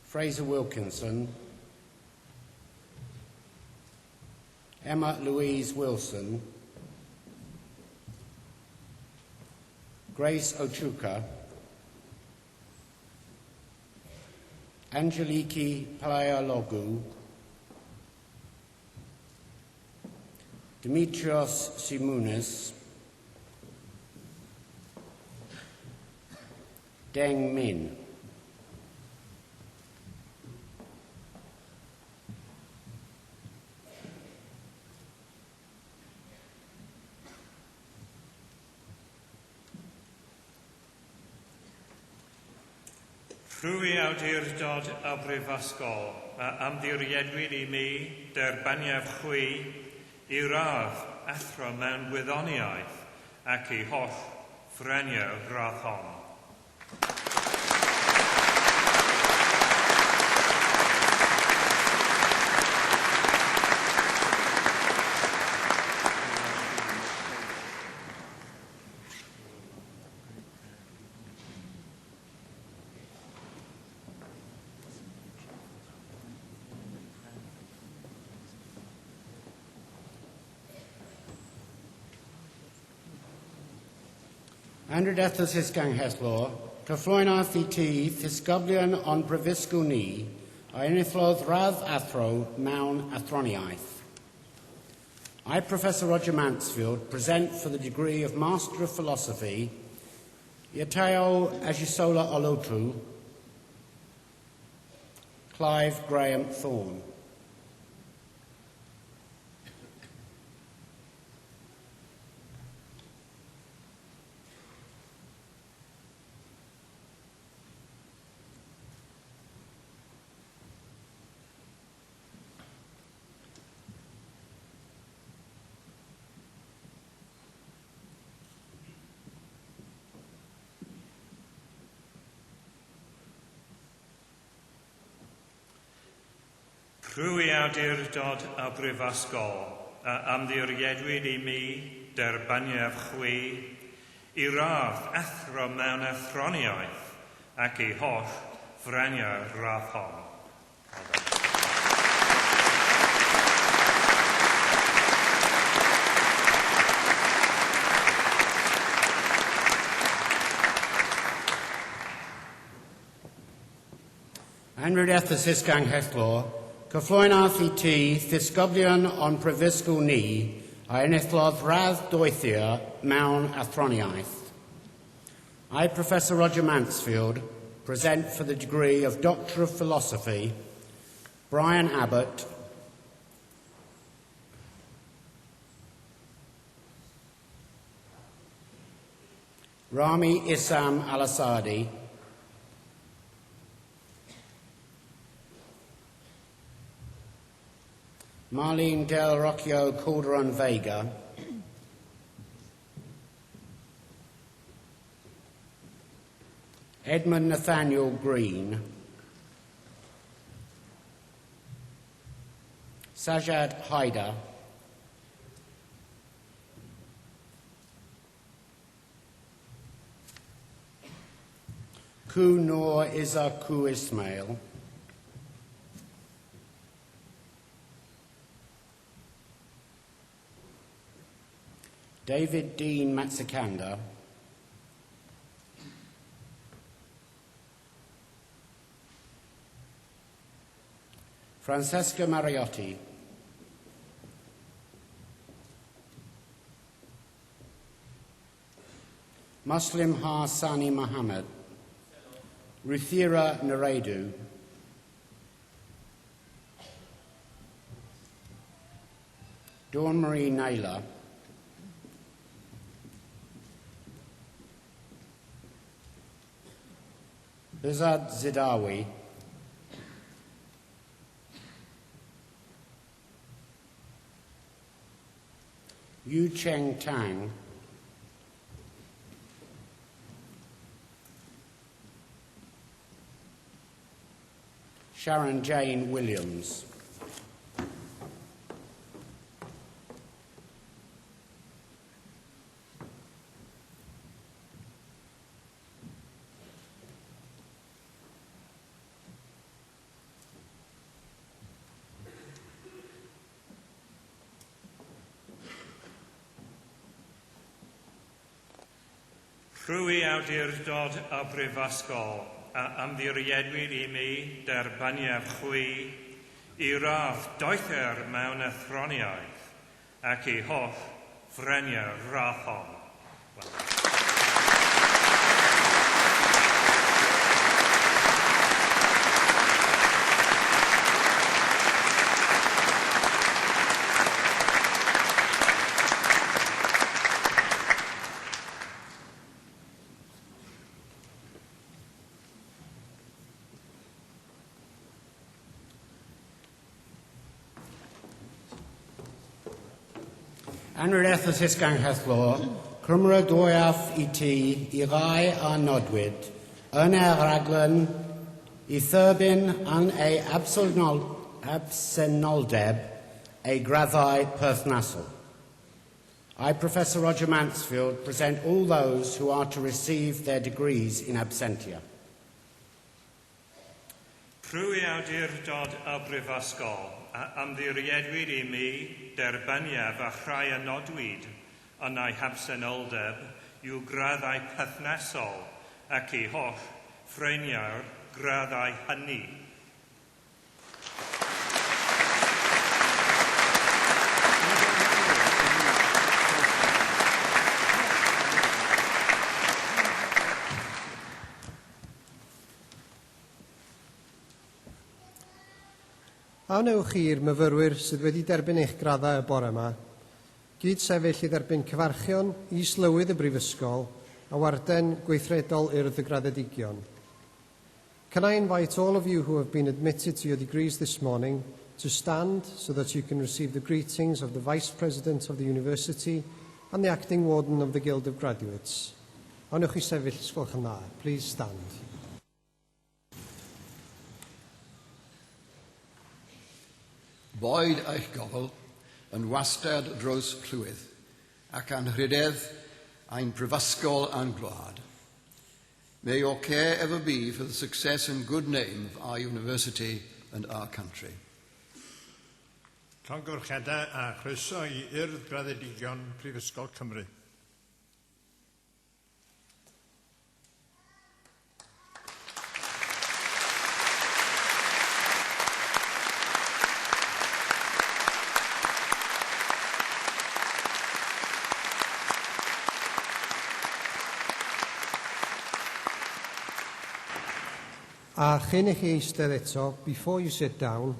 Fraser Wilkinson, Emma Louise Wilson, Grace Ochuka, Angeliki Paleologu, Dimitrios Simounis, Deng Min. Rhwy awdurdod a brifysgol a amddiriedwyd I mi derbaniaf chwi I radd athro mewn gwyddoniaeth ac I holl ffrenio gradd hon. Andrew Ethos gang Heslor, Cyflwynaeth I ti, Ddisgyblion on Brifysgol ni, a enillodd radd athro mewn athroniaeth. I, Professor Roger Mansfield, present for the degree of Master of Philosophy, Iateo Agisola Olotu, Clive Graham Thorne. Rhwy awdurdod a brifysgol a amddiriedwyd I mi derbaniaf chwi I radd athro mewn athroniaeth ac I holl ffrenio radd hon. Andrew Ethos gang Heslor, Cyflwynaeth I ti, Ddisgyblion on Brifysgol ni, a enillodd radd doethio mewn athroniaeth. I, Professor Roger Mansfield, present for the degree of Doctor of Philosophy, Brian Abbott, Rami Issam Al-Assadi, Marlene Del Rocchio Calderon Vega, Edmund Nathaniel Green, Sajad Haidar, Ku Noor Isa Ku Ismail, David Dean Matsakanda, Francesca Mariotti, Muslim Hassani Muhammad, Ruthira Naredu, Dawn Marie Naylor, Bizad Zidawi, Yu Cheng Tang, Sharon Jane Williams, Rhwy awdurdod a brifysgol a ymddiriedwyd I mi derbaniaf chwi I radd doether mewn athroniaeth ac I holl freniau rathol. Anrydeth y Sysgang Hethlo, Cymru dwyaf I ti I rai a nodwyd, yn raglen I thurbyn an ei absenoldeb ei graddau perthnasol. I, Professor Roger Mansfield, present all those who are to receive their degrees in absentia. Rhwy awdurdod a brifysgol a ymddiriedwyd I mi derbaniaf a chrau a nodwyd yn ei habsenoldeb yw graddau perthnasol ac I holl ffreniau'r graddau hynny. A wnewch chi'r myfyrwyr sydd wedi derbyn eich graddau y bore yma, gyd sefyll I dderbyn cyfarchion is-lywydd y brifysgol a warden gweithredol Urdd y Graddedigion. Can I invite all of you who have been admitted to your degrees this morning to stand so that you can receive the greetings of the Vice President of the University and the Acting Warden of the Guild of Graduates. A wnewch chi sefyll sgwelwch yn dda. Please stand. Boed eich gofal yn wastad dros clwydd ac anrhydedd ein prifysgol a'n gwlad. May your care ever be for the success and good name of our university and our country. Llongyfarchiadau a chroeso I Urdd Graddedigion Prifysgol Cymru. A chyn I chi eistedd eto, before you sit down,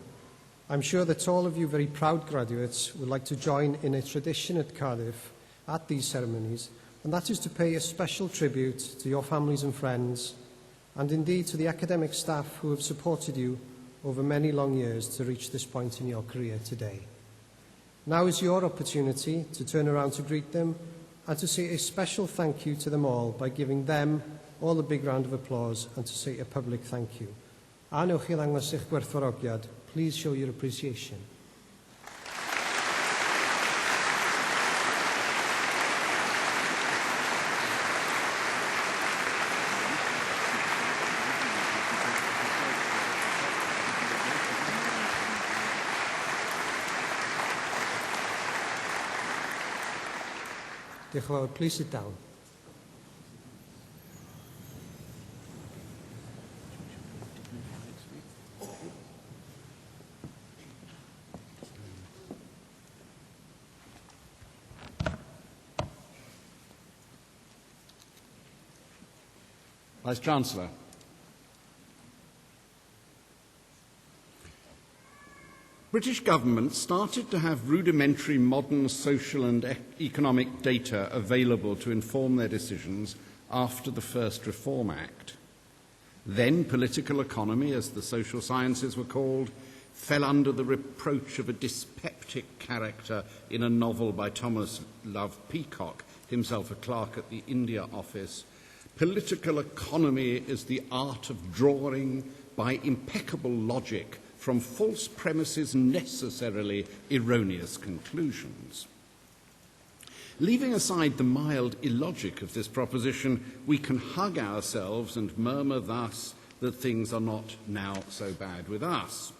I'm sure that all of you very proud graduates would like to join in a tradition at Cardiff at these ceremonies, and that is to pay a special tribute to your families and friends, and indeed to the academic staff who have supported you over many long years to reach this point in your career today. Now is your opportunity to turn around to greet them and to say a special thank you to them all by giving them all a big round of applause and to say a public thank you. A newch chi ddangos eich gwerthfawrogiad, please show your appreciation. Diolch yn fawr. Please sit down. Vice-Chancellor. British government started to have rudimentary modern social and economic data available to inform their decisions after the first Reform Act. Then political economy, as the social sciences were called, fell under the reproach of a dyspeptic character in a novel by Thomas Love Peacock, himself a clerk at the India Office. Political economy is the art of drawing by impeccable logic from false premises necessarily erroneous conclusions. Leaving aside the mild illogic of this proposition, we can hug ourselves and murmur thus that things are not now so bad with us.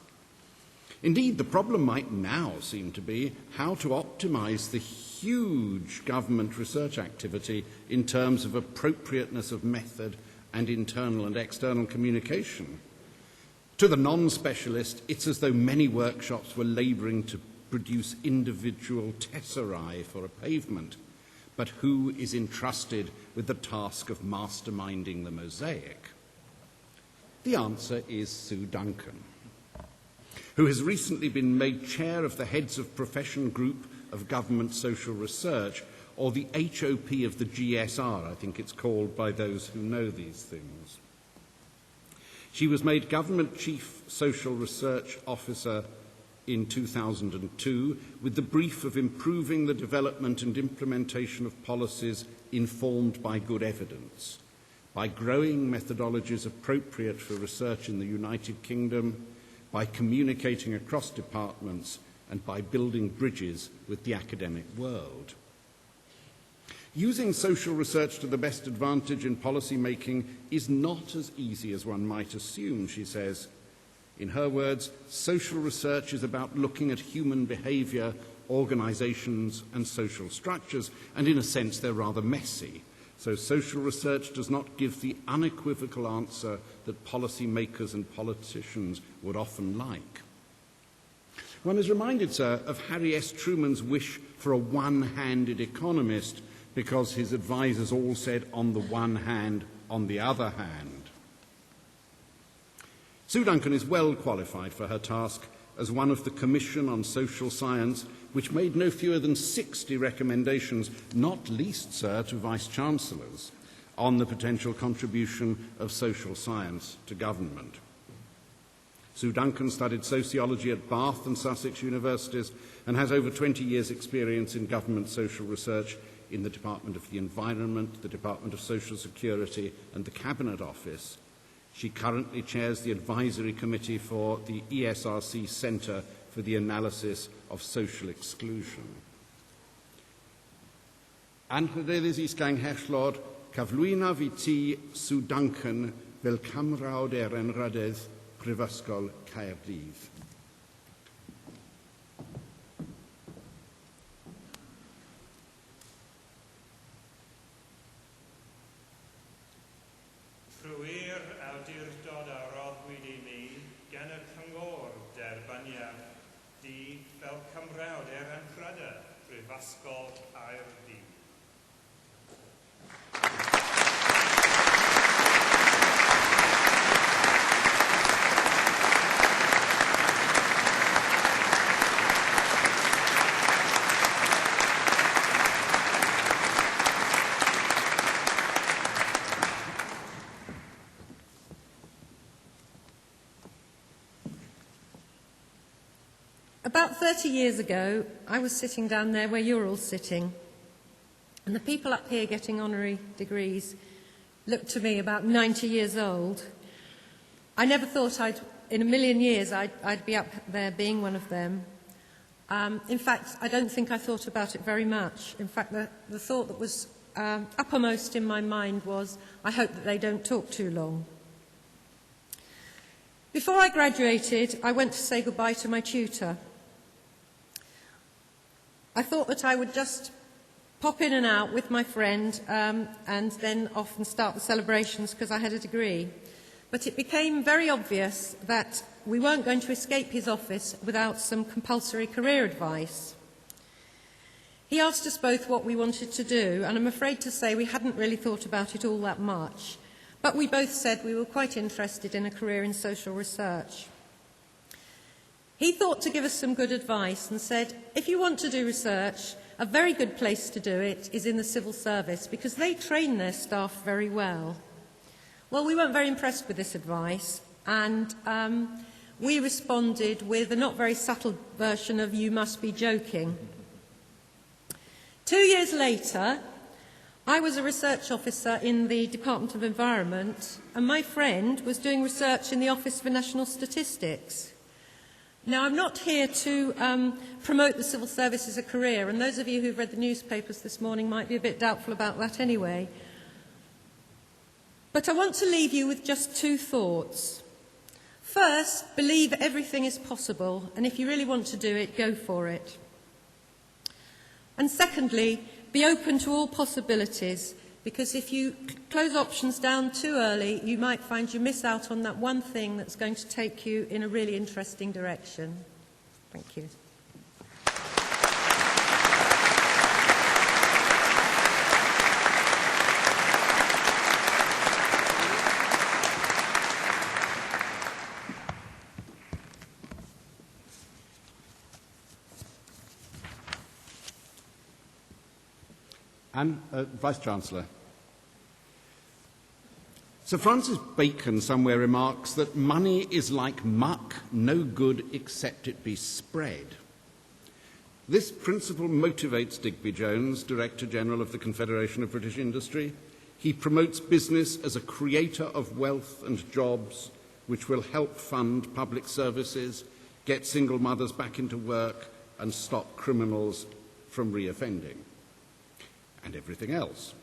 Indeed, the problem might now seem to be how to optimise the huge government research activity in terms of appropriateness of method and internal and external communication. To the non-specialist, it's as though many workshops were labouring to produce individual tesserae for a pavement. But who is entrusted with the task of masterminding the mosaic? The answer is Sue Duncan, who has recently been made chair of the Heads of Profession Group of Government Social Research, or the HOP of the GSR, I think it's called by those who know these things. She was made Government Chief Social Research Officer in 2002 with the brief of improving the development and implementation of policies informed by good evidence, by growing methodologies appropriate for research in the United Kingdom, by communicating across departments, and by building bridges with the academic world. Using social research to the best advantage in policy making is not as easy as one might assume, she says. In her words, social research is about looking at human behaviour, organisations and social structures, and in a sense they're rather messy. So social research does not give the unequivocal answer that policy makers and politicians would often like. One is reminded, sir, of Harry S. Truman's wish for a one-handed economist, because his advisers all said on the one hand, on the other hand. Sue Duncan is well qualified for her task as one of the Commission on Social Science, which made no fewer than 60 recommendations, not least, sir, to Vice-Chancellors, on the potential contribution of social science to government. Sue Duncan studied sociology at Bath and Sussex universities and has over 20 years' experience in government social research in the Department of the Environment, the Department of Social Security and the Cabinet Office. She currently chairs the advisory committee for the ESRC Centre for the Analysis of Social Exclusion. Anrhydeddus is ganghellor, cyflwynaf I ti Sue Duncan fel camrawd Erenrhyddedd Prifysgol Caerdydd. Rwy'r awdurdod a roddwyd I ni gan y cyngor derbaniad di fel cymrawd Erenrhyddedd Prifysgol Caerdydd. About 30 years ago, I was sitting down there where you're all sitting, and the people up here getting honorary degrees looked to me about 90 years old. I never thought in a million years I'd be up there being one of them. In fact, I don't think I thought about it very much. In fact, the thought that was uppermost in my mind was, I hope that they don't talk too long. Before I graduated, I went to say goodbye to my tutor. I thought that I would just pop in and out with my friend and then off and start the celebrations because I had a degree. But it became very obvious that we weren't going to escape his office without some compulsory career advice. He asked us both what we wanted to do, and I'm afraid to say we hadn't really thought about it all that much. But we both said we were quite interested in a career in social research. He thought to give us some good advice and said, if you want to do research, a very good place to do it is in the civil service because they train their staff very well. Well, we weren't very impressed with this advice, and we responded with a not very subtle version of "you must be joking." 2 years later, I was a research officer in the Department of Environment, and my friend was doing research in the Office for National Statistics. Now, I'm not here to promote the civil service as a career, and those of you who've read the newspapers this morning might be a bit doubtful about that anyway. But I want to leave you with just two thoughts. First, believe everything is possible, and if you really want to do it, go for it. And secondly, be open to all possibilities, because if you close options down too early, you might find you miss out on that one thing that's going to take you in a really interesting direction. Thank you. And Vice-Chancellor. Sir Francis Bacon somewhere remarks that money is like muck, no good except it be spread. This principle motivates Digby Jones, Director General of the Confederation of British Industry. He promotes business as a creator of wealth and jobs which will help fund public services, get single mothers back into work and stop criminals from reoffending. And everything else.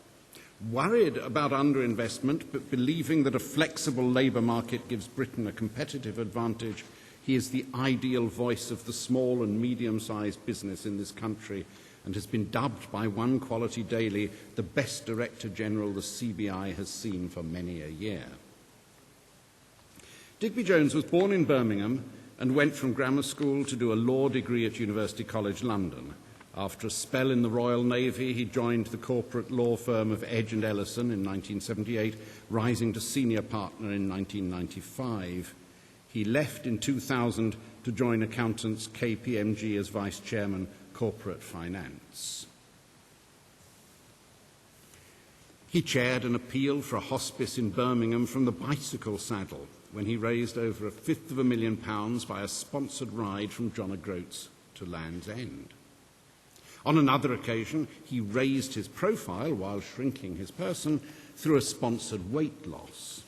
Worried about underinvestment, but believing that a flexible labour market gives Britain a competitive advantage, he is the ideal voice of the small and medium-sized business in this country and has been dubbed by One Quality Daily the best Director General the CBI has seen for many a year. Digby Jones was born in Birmingham and went from grammar school to do a law degree at University College London. After a spell in the Royal Navy, he joined the corporate law firm of Edge and Ellison in 1978, rising to senior partner in 1995. He left in 2000 to join accountants KPMG as vice chairman, corporate finance. He chaired an appeal for a hospice in Birmingham from the bicycle saddle when he raised over £250,000 by a sponsored ride from John O'Groats to Land's End. On another occasion, he raised his profile while shrinking his person through a sponsored weight loss.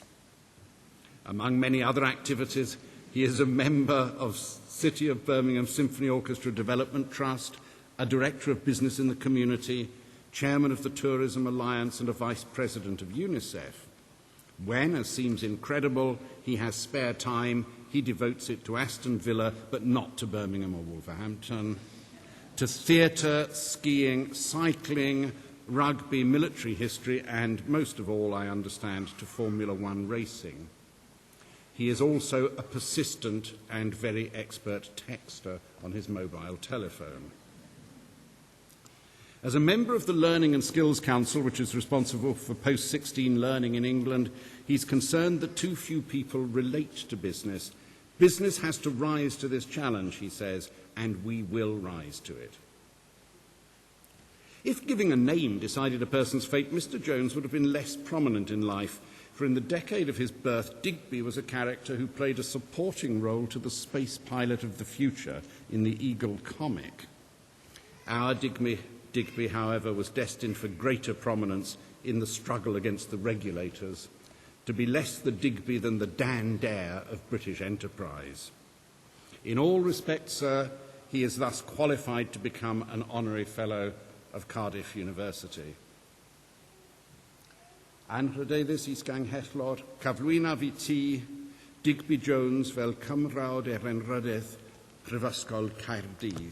Among many other activities, he is a member of City of Birmingham Symphony Orchestra Development Trust, a director of business in the community, chairman of the Tourism Alliance and a vice president of UNICEF. When, as seems incredible, he has spare time, he devotes it to Aston Villa, but not to Birmingham or Wolverhampton, to theatre, skiing, cycling, rugby, military history, and most of all, I understand, to Formula One racing. He is also a persistent and very expert texter on his mobile telephone. As a member of the Learning and Skills Council, which is responsible for post-16 learning in England, he's concerned that too few people relate to business. Business has to rise to this challenge, he says, and we will rise to it. If giving a name decided a person's fate, Mr. Jones would have been less prominent in life, for in the decade of his birth, Digby was a character who played a supporting role to the space pilot of the future in the Eagle comic. Our Digby, however, was destined for greater prominence in the struggle against the regulators, to be less the Digby than the Dan Dare of British enterprise. In all respects, sir, he is thus qualified to become an honorary fellow of Cardiff University. Anrhydeddus is gang hellor, cyflwynaf I ti, Digby Jones fel cymrawd Erenrydydd Prifysgol Caerdydd.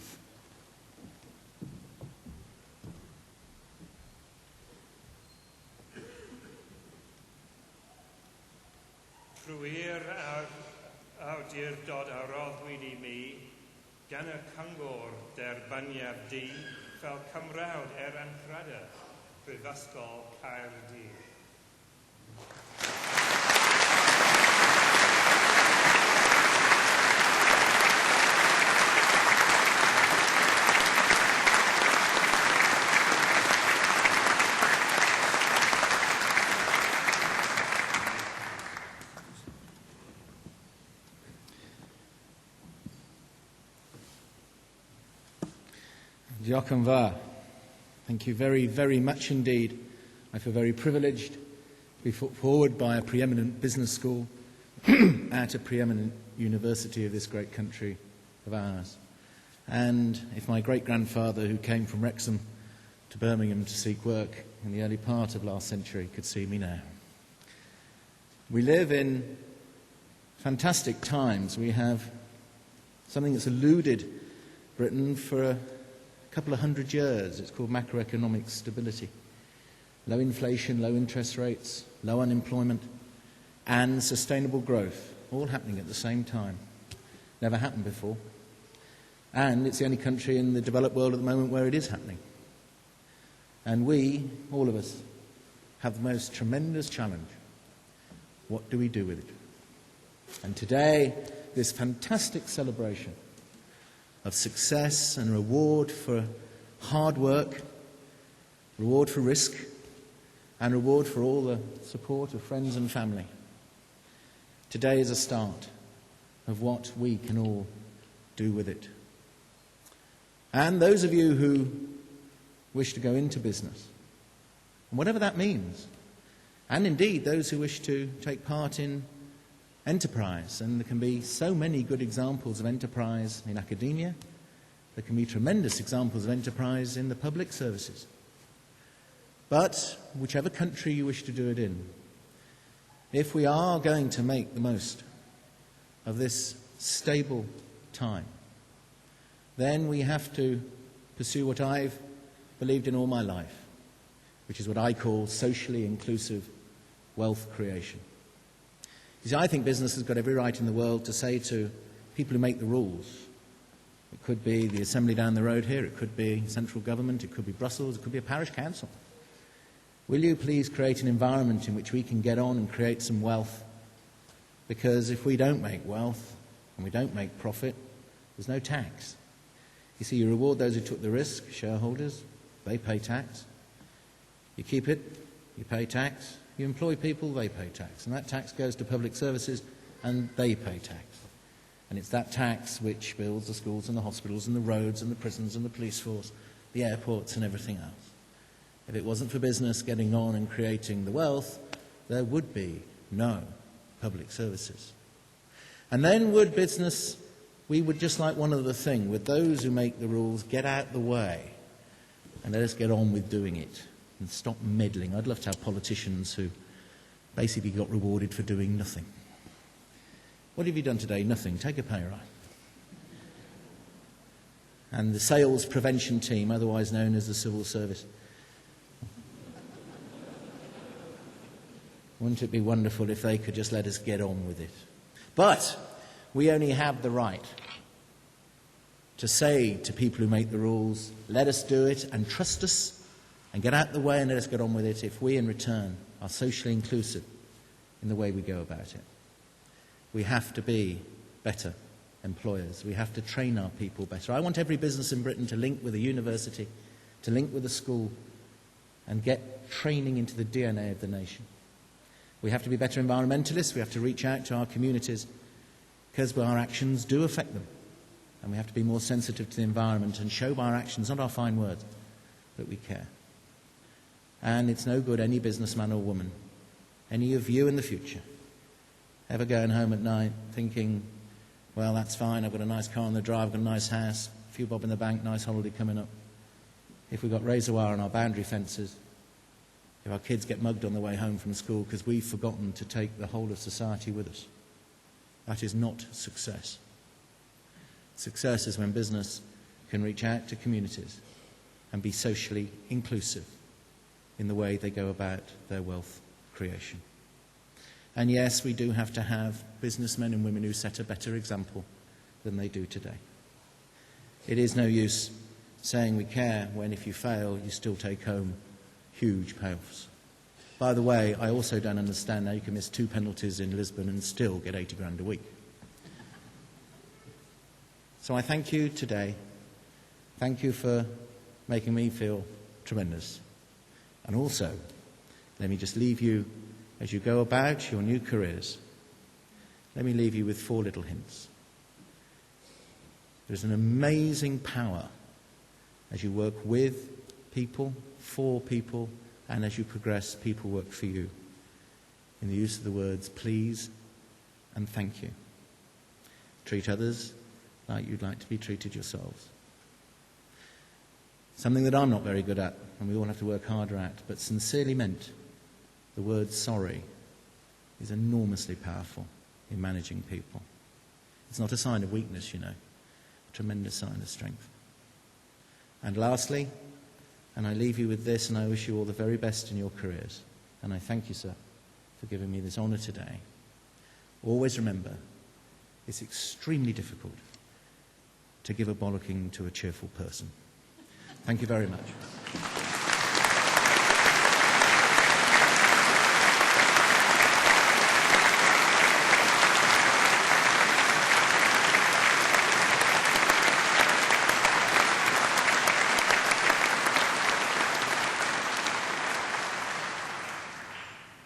Trwy'r awdurdod a roddwyd I mi, gan y cyngor derbyniad di, fel cymrawd Erenrydydd Prifysgol Caerdydd. Diolch yn fawr. Thank you very, very much indeed. I feel very privileged to be put forward by a preeminent business school at a preeminent university of this great country of ours. And if my great-grandfather, who came from Wrexham to Birmingham to seek work in the early part of last century, could see me now. We live in fantastic times. We have something that's eluded Britain for a couple of hundred years. It's called macroeconomic stability. Low inflation, low interest rates, low unemployment, and sustainable growth, all happening at the same time. Never happened before. And it's the only country in the developed world at the moment where it is happening. And we, all of us, have the most tremendous challenge. What do we do with it? And today, this fantastic celebration of success and reward for hard work, reward for risk, and reward for all the support of friends and family. Today is a start of what we can all do with it. And those of you who wish to go into business, and whatever that means, and indeed those who wish to take part in enterprise, and there can be so many good examples of enterprise in academia. There can be tremendous examples of enterprise in the public services. But whichever country you wish to do it in, if we are going to make the most of this stable time, then we have to pursue what I've believed in all my life, which is what I call socially inclusive wealth creation. You see, I think business has got every right in the world to say to people who make the rules, it could be the assembly down the road here, it could be central government, it could be Brussels, it could be a parish council. Will you please create an environment in which we can get on and create some wealth? Because if we don't make wealth and we don't make profit, there's no tax. You see, you reward those who took the risk, shareholders, they pay tax. You keep it, you pay tax. You employ people, they pay tax. And that tax goes to public services, and they pay tax. And it's that tax which builds the schools and the hospitals and the roads and the prisons and the police force, the airports and everything else. If it wasn't for business getting on and creating the wealth, there would be no public services. And then would business, we would just like one other thing, with those who make the rules, get out the way and let us get on with doing it. And stop meddling. I'd love to have politicians who basically got rewarded for doing nothing. What have you done today? Nothing. Take a pay rise. And the sales prevention team, otherwise known as the civil service. Wouldn't it be wonderful if they could just let us get on with it? But we only have the right to say to people who make the rules, let us do it and trust us, and get out the way and let us get on with it if we, in return, are socially inclusive in the way we go about it. We have to be better employers. We have to train our people better. I want every business in Britain to link with a university, to link with a school, and get training into the DNA of the nation. We have to be better environmentalists. We have to reach out to our communities because our actions do affect them. And we have to be more sensitive to the environment and show by our actions, not our fine words, that we care. And it's no good any businessman or woman, any of you in the future, ever going home at night thinking, well, that's fine, I've got a nice car on the drive, I've got a nice house, a few bob in the bank, nice holiday coming up. If we've got razor wire on our boundary fences, if our kids get mugged on the way home from school because we've forgotten to take the whole of society with us, that is not success. Success is when business can reach out to communities and be socially inclusive in the way they go about their wealth creation. And yes, we do have to have businessmen and women who set a better example than they do today. It is no use saying we care when, if you fail, you still take home huge payoffs. By the way, I also don't understand how you can miss 2 penalties in Lisbon and still get 80 grand a week. So I thank you today. Thank you for making me feel tremendous. And also, let me just leave you, as you go about your new careers, let me leave you with 4 little hints. There's an amazing power as you work with people, for people, and as you progress, people work for you. In the use of the words please and thank you. Treat others like you'd like to be treated yourselves. Something that I'm not very good at, and we all have to work harder at, but sincerely meant, the word sorry is enormously powerful in managing people. It's not a sign of weakness, you know, a tremendous sign of strength. And lastly, and I leave you with this, and I wish you all the very best in your careers, and I thank you, sir, for giving me this honour today. Always remember, it's extremely difficult to give a bollocking to a cheerful person. Thank you very much.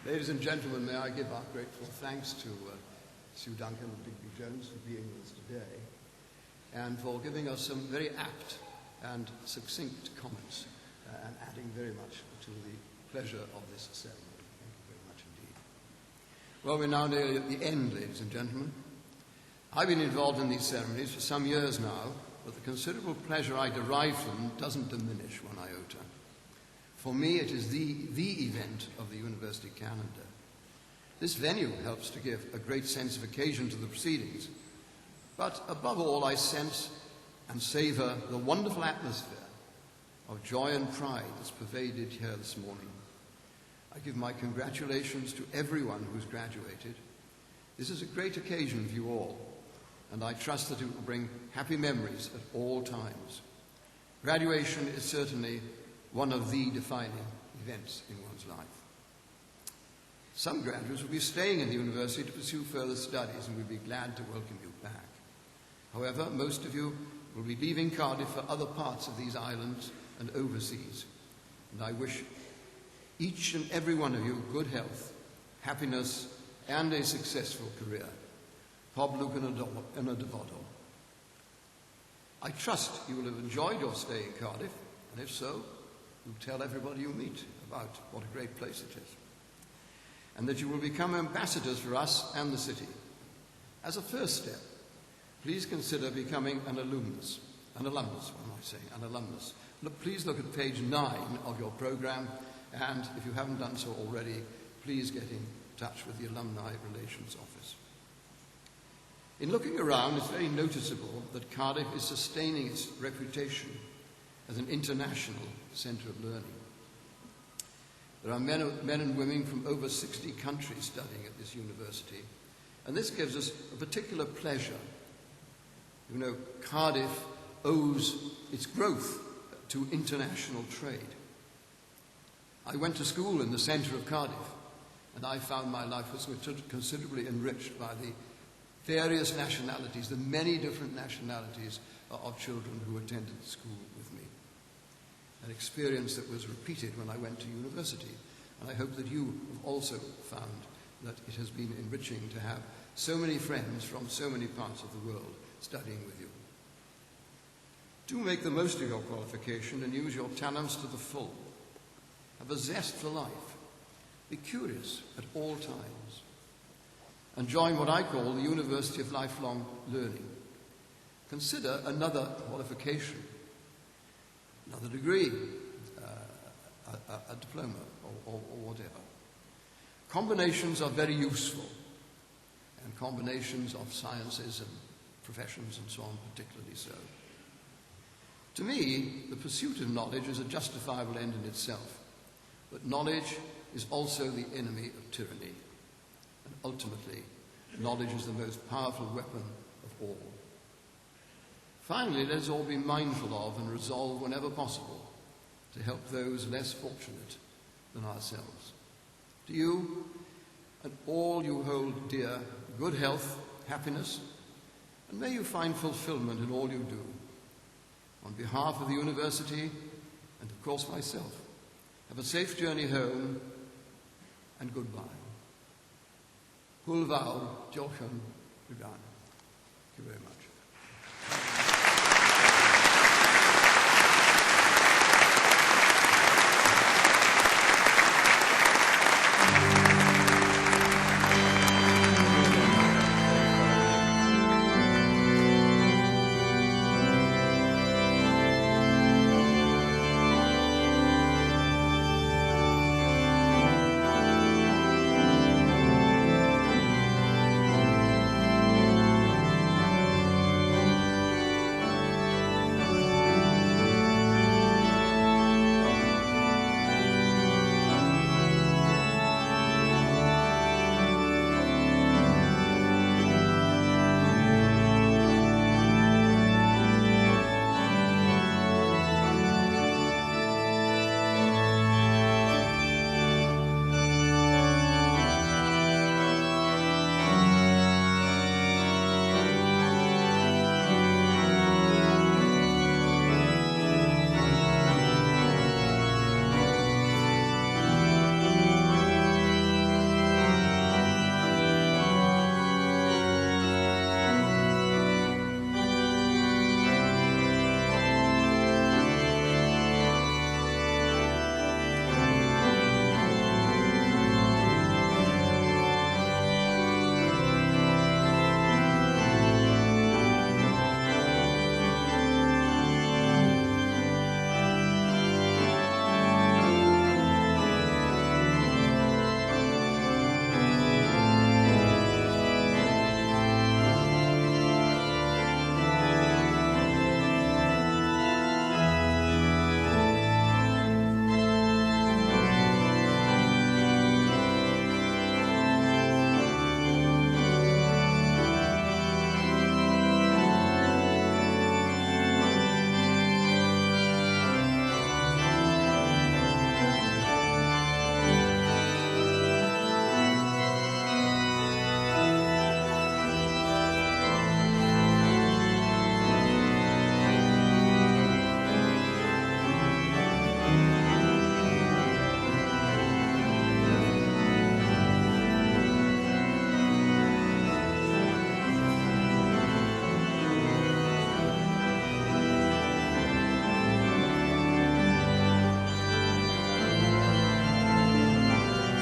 Ladies and gentlemen, may I give our grateful thanks to Sue Duncan and Digby Jones for being with us today and for giving us some very apt and succinct comments and adding very much to the pleasure of this ceremony. Thank you very much indeed. Well, we're now nearly at the end, ladies and gentlemen. I've been involved in these ceremonies for some years now, but the considerable pleasure I derive from them doesn't diminish one iota. For me, it is the event of the university calendar. This venue helps to give a great sense of occasion to the proceedings, but above all, I sense and savour the wonderful atmosphere of joy and pride that's pervaded here this morning. I give my congratulations to everyone who's graduated. This is a great occasion for you all, and I trust that it will bring happy memories at all times. Graduation is certainly one of the defining events in one's life. Some graduates will be staying in the university to pursue further studies, and we'll be glad to welcome you back. However, most of you will be leaving Cardiff for other parts of these islands and overseas, and I wish each and every one of you good health, happiness, and a successful career. Pob Luke yn y dyfodol. I trust you will have enjoyed your stay in Cardiff, and if so, you'll tell everybody you meet about what a great place it is, and that you will become ambassadors for us and the city. As a first step, please consider becoming an alumnus. Look, please look at page 9 of your programme, and if you haven't done so already, please get in touch with the Alumni Relations Office. In looking around, it's very noticeable that Cardiff is sustaining its reputation as an international centre of learning. There are men and women from over 60 countries studying at this university, and this gives us a particular pleasure. You know, Cardiff owes its growth to international trade. I went to school in the centre of Cardiff, and I found my life was considerably enriched by the various nationalities, the many different nationalities of children who attended school with me. An experience that was repeated when I went to university, and I hope that you have also found that it has been enriching to have so many friends from so many parts of the world studying with you. Do make the most of your qualification and use your talents to the full. Have a zest for life. Be curious at all times. And join what I call the University of Lifelong Learning. Consider another qualification, another degree, a diploma or whatever. Combinations are very useful, and combinations of sciences and professions and so on particularly so. To me, the pursuit of knowledge is a justifiable end in itself, but knowledge is also the enemy of tyranny, and ultimately, knowledge is the most powerful weapon of all. Finally, let us all be mindful of and resolve whenever possible to help those less fortunate than ourselves. To you and all you hold dear, good health, happiness, and may you find fulfillment in all you do. On behalf of the university and of course myself, have a safe journey home and goodbye. Hwyl fawr, diolch yn fawr.